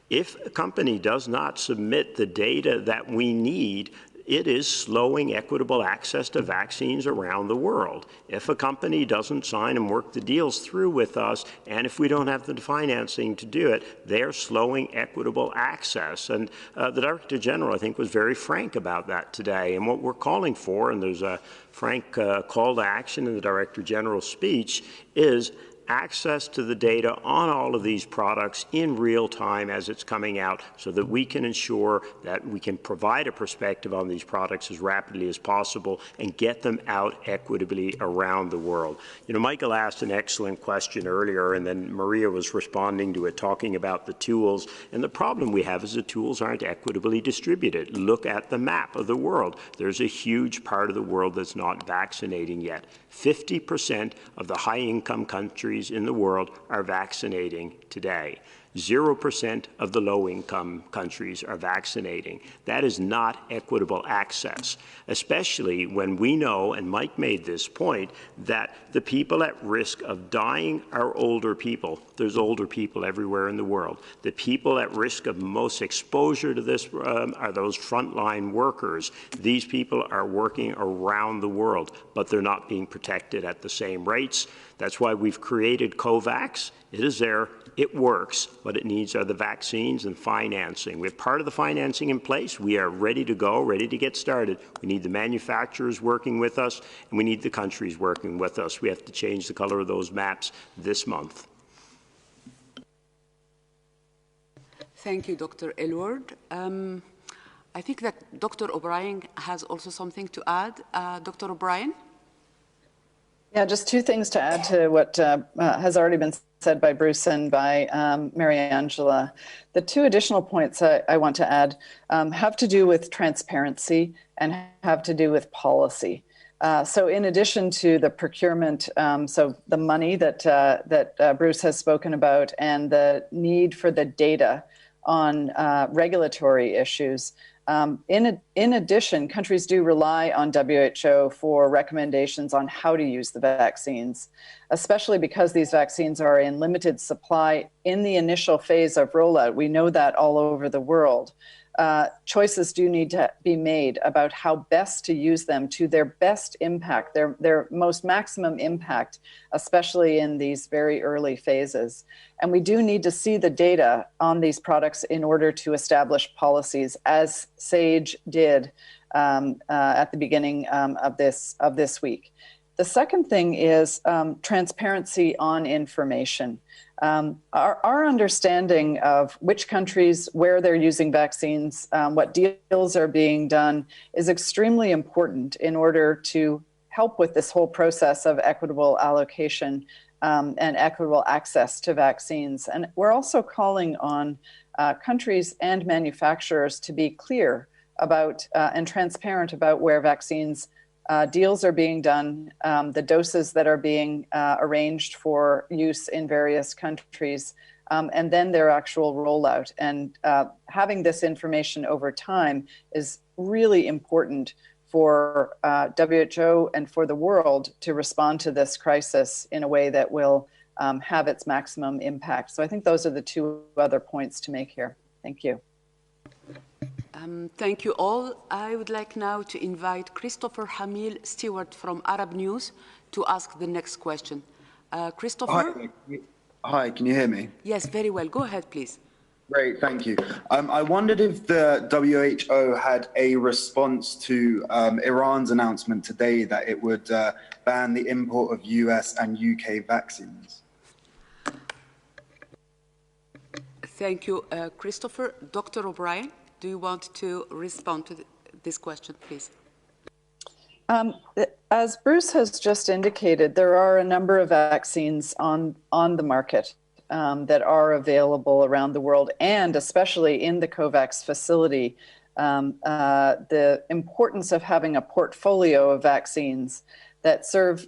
If a company does not submit the data that we need, it is slowing equitable access to vaccines around the world. If a company doesn't sign and work the deals through with us, and if we don't have the financing to do it, they're slowing equitable access. And the Director General, I think, was very frank about that today. And what we're calling for, and there's a frank call to action in the Director General's speech, is access to the data on all of these products in real time as it's coming out, so that we can ensure that we can provide a perspective on these products as rapidly as possible and get them out equitably around the world. Michael asked an excellent question earlier, and then Maria was responding to it, talking about the tools. And the problem we have is the tools aren't equitably distributed. Look at the map of the world. There's a huge part of the world that's not vaccinating yet. 50% of the high-income countries in the world are vaccinating today. 0% of the low-income countries are vaccinating. That is not equitable access, especially when we know, and Mike made this point, that the people at risk of dying are older people. There's older people everywhere in the world. The people at risk of most exposure to this are those frontline workers. These people are working around the world, but they're not being protected at the same rates. That's why we've created COVAX. It is there. It works. What it needs are the vaccines and financing. We have part of the financing in place. We are ready to go, ready to get started. We need the manufacturers working with us, and we need the countries working with us. We have to change the color of those maps this month. Thank you, Dr. Elward. I think that Dr. O'Brien has also something to add. Dr. O'Brien? Yeah, just two things to add to what has already been said by Bruce and by Mariangela. The two additional points I want to add have to do with transparency and have to do with policy. So in addition to the procurement, so the money that Bruce has spoken about and the need for the data on regulatory issues. In addition, countries do rely on WHO for recommendations on how to use the vaccines, especially because these vaccines are in limited supply in the initial phase of rollout. We know that all over the world. Choices do need to be made about how best to use them to their best impact, their most maximum impact, especially in these very early phases. And we do need to see the data on these products in order to establish policies, as SAGE did at the beginning of this week. The second thing is transparency on information. Our understanding of which countries, where they're using vaccines, what deals are being done is extremely important in order to help with this whole process of equitable allocation and equitable access to vaccines. And we're also calling on countries and manufacturers to be clear about and transparent about where vaccines deals are being done, the doses that are being arranged for use in various countries, and then their actual rollout. And having this information over time is really important for WHO and for the world to respond to this crisis in a way that will have its maximum impact. So I think those are the two other points to make here. Thank you. Thank you all. I would like now to invite Christopher Hamil Stewart from Arab News to ask the next question. Christopher? Hi, can you hear me? Yes, very well. Go ahead, please. Great, thank you. I wondered if the WHO had a response to Iran's announcement today that it would ban the import of US and UK vaccines. Thank you, Christopher. Dr. O'Brien, do you want to respond to this question, please? As Bruce has just indicated, there are a number of vaccines on the market that are available around the world, and especially in the COVAX facility. The importance of having a portfolio of vaccines that serve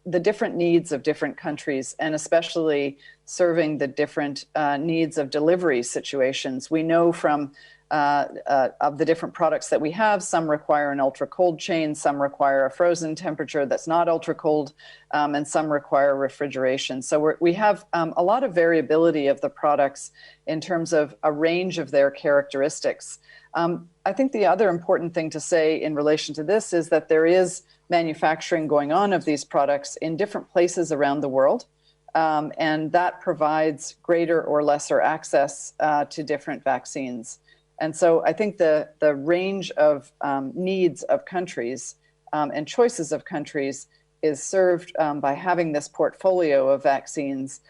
the different needs of different countries, and especially serving the different needs of delivery situations. We know from of the different products that we have, some require an ultra cold chain, some require a frozen temperature that's not ultra cold, and some require refrigeration. So we have a lot of variability of the products in terms of a range of their characteristics. I think the other important thing to say in relation to this is that there is manufacturing going on of these products in different places around the world. And that provides greater or lesser access to different vaccines. And so I think the range of needs of countries and choices of countries is served by having this portfolio of vaccines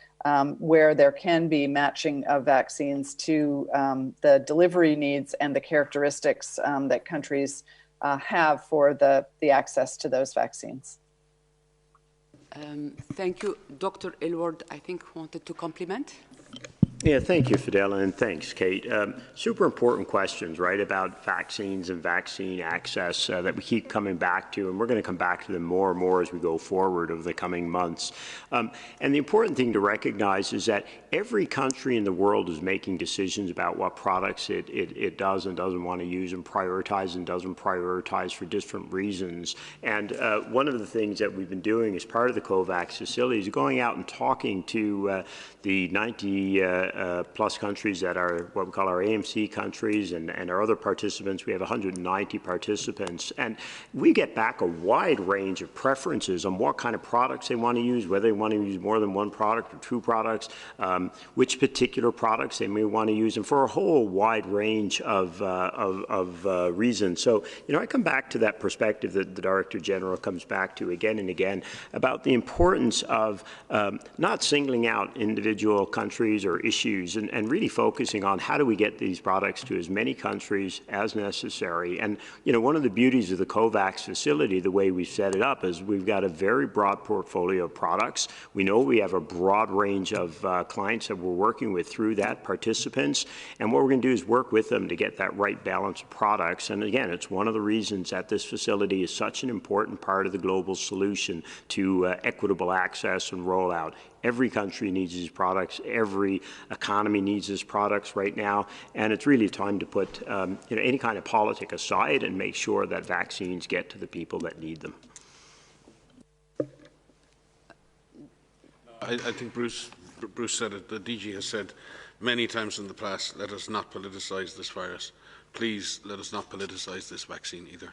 where there can be matching of vaccines to the delivery needs and the characteristics that countries have for the access to those vaccines. Thank you. Dr. Aylward, I think, wanted to compliment. Yeah, thank you, Fidela, and thanks, Kate. Super important questions, right, about vaccines and vaccine access that we keep coming back to, and we're going to come back to them more and more as we go forward over the coming months. And the important thing to recognize is that every country in the world is making decisions about what products it does and doesn't want to use, and prioritize and doesn't prioritize for different reasons. And one of the things that we've been doing as part of the COVAX facility is going out and talking to the 90 plus countries that are what we call our AMC countries, and our other participants. We have 190 participants, and we get back a wide range of preferences on what kind of products they want to use, whether they want to use more than one product or two products, which particular products they may want to use, and for a whole wide range of reasons. So, you know, I come back to that perspective that the Director General comes back to again and again about the importance of not singling out individual countries or issues, and really focusing on how do we get these products to as many countries as necessary. And, you know, one of the beauties of the COVAX facility, the way we've set it up, is we've got a very broad portfolio of products. We know we have a broad range of clients that we're working with through that, participants, and what we're going to do is work with them to get that right balance of products. And again, it's one of the reasons that this facility is such an important part of the global solution to equitable access and rollout. Every country needs these products. Every economy needs these products right now. And it's really time to put any kind of politic aside and make sure that vaccines get to the people that need them. I think Bruce said it. The DG has said many times in the past, let us not politicize this virus. Please let us not politicize this vaccine either.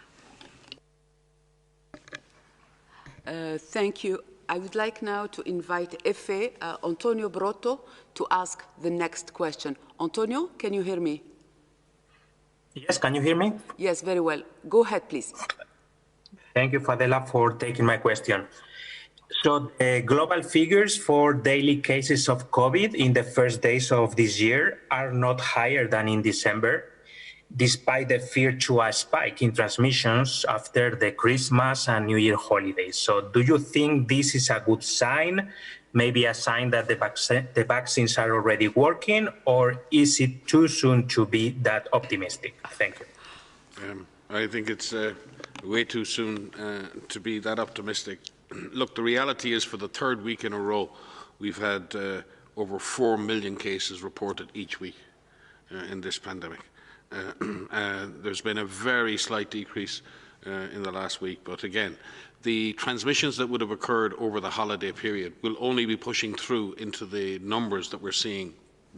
Thank you. I would like now to invite FA Antonio Brotto to ask the next question. Antonio, can you hear me? Yes, can you hear me? Yes, very well. Go ahead, please. Thank you, Fadela, for taking my question. So the global figures for daily cases of COVID in the first days of this year are not higher than in December, despite the fear to a spike in transmissions after the Christmas and New Year holidays. So do you think this is a good sign, maybe a sign that the vaccines are already working, or is it too soon to be that optimistic? Thank you. I think it's way too soon to be that optimistic. Look, the reality is for the third week in a row, we've had over 4 million cases reported each week in this pandemic. There's been a very slight decrease in the last week, but again, the transmissions that would have occurred over the holiday period will only be pushing through into the numbers that we're seeing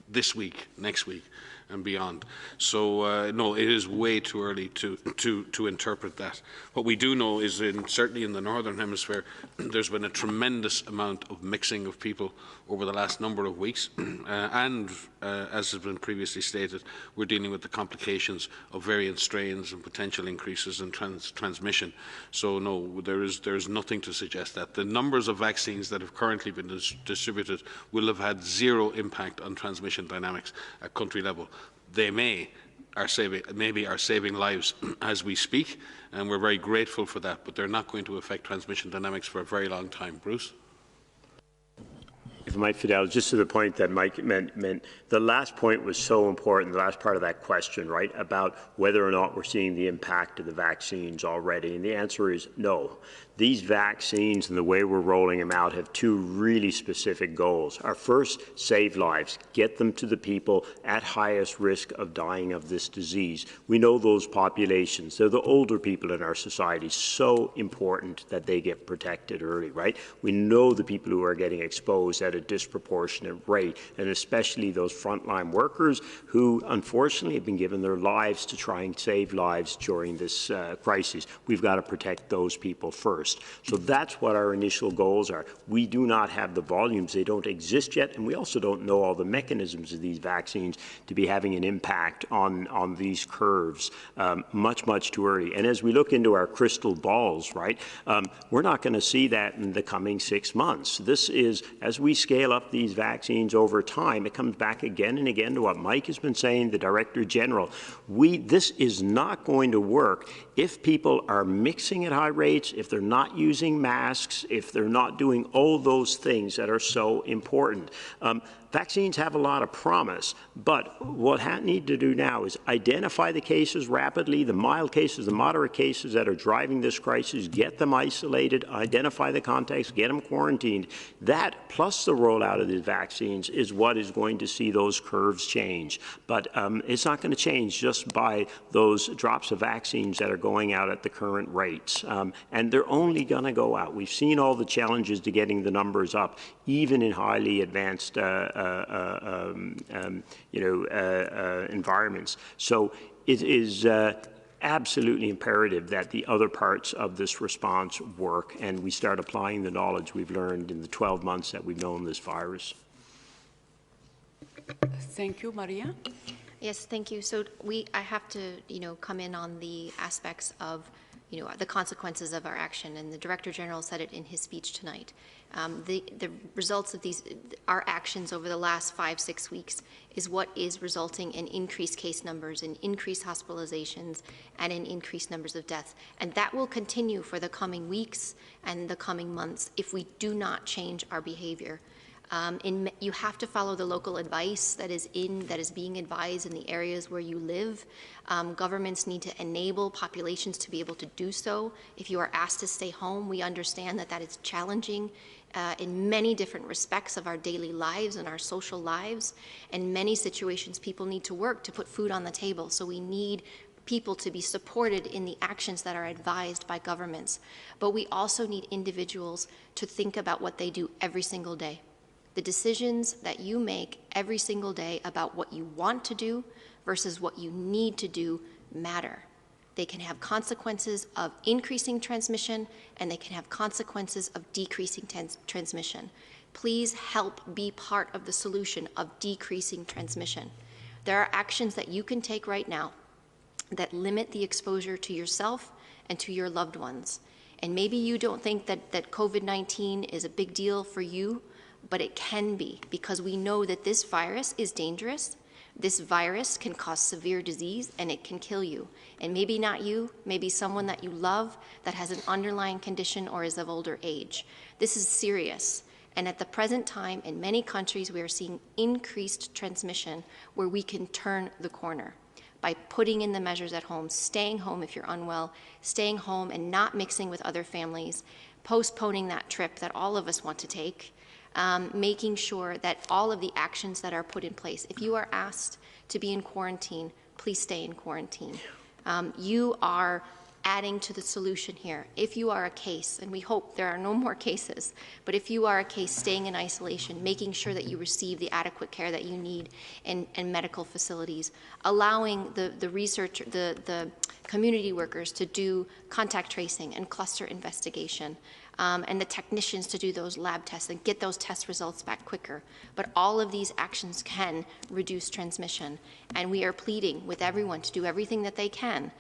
this week, next week, and beyond. So no, it is way too early to interpret that. What we do know is, certainly in the Northern Hemisphere, there's been a tremendous amount of mixing of people over the last number of weeks, and as has been previously stated, we're dealing with the complications of variant strains and potential increases in transmission. So no, there is nothing to suggest that. The numbers of vaccines that have currently been distributed will have had zero impact on transmission dynamics at country level. They maybe are saving lives as we speak, and we're very grateful for that, but they're not going to affect transmission dynamics for a very long time. Bruce? If I might, Fidel, just to the point that Mike meant, the last point was so important, the last part of that question, right, about whether or not we're seeing the impact of the vaccines already, and the answer is no. These vaccines and the way we're rolling them out have two really specific goals. Our first, save lives, get them to the people at highest risk of dying of this disease. We know those populations. They're the older people in our society. So important that they get protected early, right? We know the people who are getting exposed at a disproportionate rate, and especially those frontline workers who unfortunately have been given their lives to try and save lives during this crisis. We've got to protect those people first. So that's what our initial goals are. We do not have the volumes. They don't exist yet, and we also don't know all the mechanisms of these vaccines to be having an impact on these curves much too early. And as we look into our crystal balls, right, we're not going to see that in the coming 6 months. This is, as we scale up these vaccines over time, it comes back again and again to what Mike has been saying, the Director General. This is not going to work if people are mixing at high rates, if they're not using masks, if they're not doing all those things that are so important. Vaccines have a lot of promise, but what we need to do now is identify the cases rapidly, the mild cases, the moderate cases that are driving this crisis, get them isolated, identify the contacts, get them quarantined. That, plus the rollout of these vaccines, is what is going to see those curves change. But it's not going to change just by those drops of vaccines that are going out at the current rates. And they're only going to go out. We've seen all the challenges to getting the numbers up, even in highly advanced environments. So it is absolutely imperative that the other parts of this response work, and we start applying the knowledge we've learned in the 12 months that we've known this virus. Thank you, Maria. Yes, thank you. So I have to, come in on the aspects of, the consequences of our action, and the Director General said it in his speech tonight. The results of our actions over the last 5-6 weeks is what is resulting in increased case numbers, in increased hospitalizations, and in increased numbers of deaths. And that will continue for the coming weeks and the coming months if we do not change our behavior. You have to follow the local advice that is being advised in the areas where you live. Governments need to enable populations to be able to do so. If you are asked to stay home, we understand that is challenging in many different respects of our daily lives and our social lives. In many situations, people need to work to put food on the table. So we need people to be supported in the actions that are advised by governments. But we also need individuals to think about what they do every single day. The decisions that you make every single day about what you want to do versus what you need to do matter. They can have consequences of increasing transmission, and they can have consequences of decreasing transmission. Please help be part of the solution of decreasing transmission. There are actions that you can take right now that limit the exposure to yourself and to your loved ones. And maybe you don't think that COVID-19 is a big deal for you, but it can be, because we know that this virus is dangerous. This virus can cause severe disease, and it can kill you. And maybe not you, maybe someone that you love that has an underlying condition or is of older age. This is serious. And at the present time, in many countries, we are seeing increased transmission where we can turn the corner by putting in the measures at home, staying home if you're unwell, staying home and not mixing with other families, postponing that trip that all of us want to take, making sure that all of the actions that are put in place. If you are asked to be in quarantine, please stay in quarantine. You are adding to the solution here. If you are a case, and we hope there are no more cases, but if you are a case staying in isolation, making sure that you receive the adequate care that you need in medical facilities, allowing the research, the community workers to do contact tracing and cluster investigation, and the technicians to do those lab tests and get those test results back quicker. But all of these actions can reduce transmission, and we are pleading with everyone to do everything that they can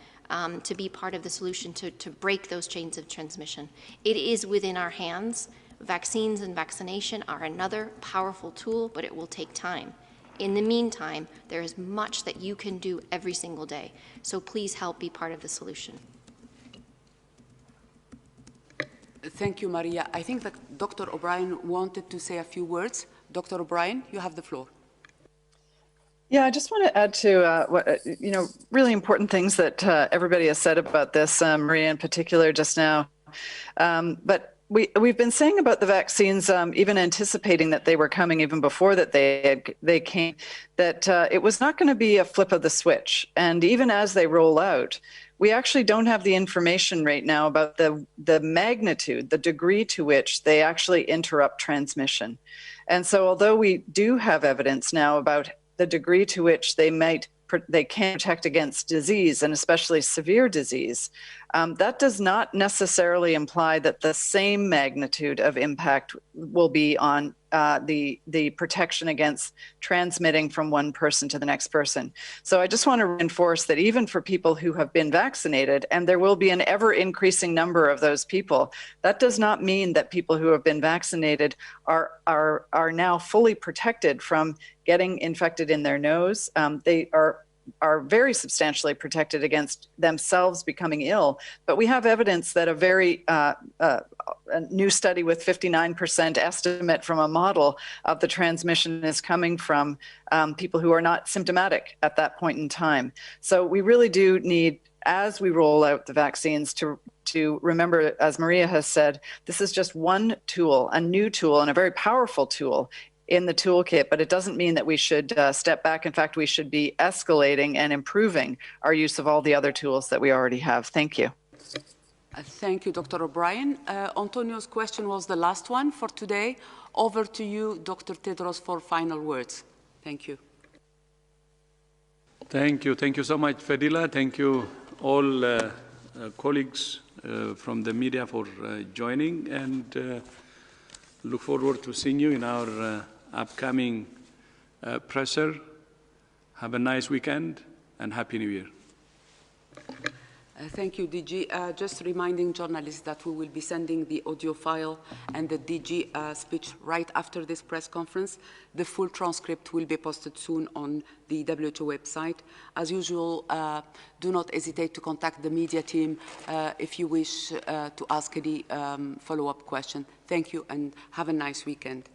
to be part of the solution to break those chains of transmission. It is within our hands. Vaccines and vaccination are another powerful tool, but it will take time. In the meantime, there is much that you can do every single day. So please help be part of the solution. Thank you, Maria. I think that Dr. O'Brien wanted to say a few words. Dr. O'Brien, you have the floor. Yeah, I just want to add to what really important things that everybody has said about this, Maria in particular just now. But we've been saying about the vaccines, even anticipating that they were coming, even before that they came, that it was not going to be a flip of the switch. And even as they roll out, we actually don't have the information right now about the magnitude, the degree to which they actually interrupt transmission. And so although we do have evidence now about the degree to which they can protect against disease, and especially severe disease, that does not necessarily imply that the same magnitude of impact will be on the protection against transmitting from one person to the next person. So I just want to reinforce that even for people who have been vaccinated, and there will be an ever increasing number of those people, that does not mean that people who have been vaccinated are now fully protected from getting infected in their nose. They are very substantially protected against themselves becoming ill. But we have evidence that a very a new study with 59% estimate from a model of the transmission is coming from people who are not symptomatic at that point in time. So we really do need, as we roll out the vaccines, to remember, as Maria has said, this is just one tool, a new tool and a very powerful tool in the toolkit, but it doesn't mean that we should step back. In fact, we should be escalating and improving our use of all the other tools that we already have. Thank you. Thank you, Dr. O'Brien. Antonio's question was the last one for today. Over to you, Dr. Tedros, for final words. Thank you. Thank you. Thank you so much, Fadila. Thank you all colleagues from the media for joining, and look forward to seeing you in our upcoming presser. Have a nice weekend and Happy New Year. Thank you, DG. Just reminding journalists that we will be sending the audio file and the DG speech right after this press conference. The full transcript will be posted soon on the WHO website. As usual, do not hesitate to contact the media team if you wish to ask any follow-up question. Thank you and have a nice weekend.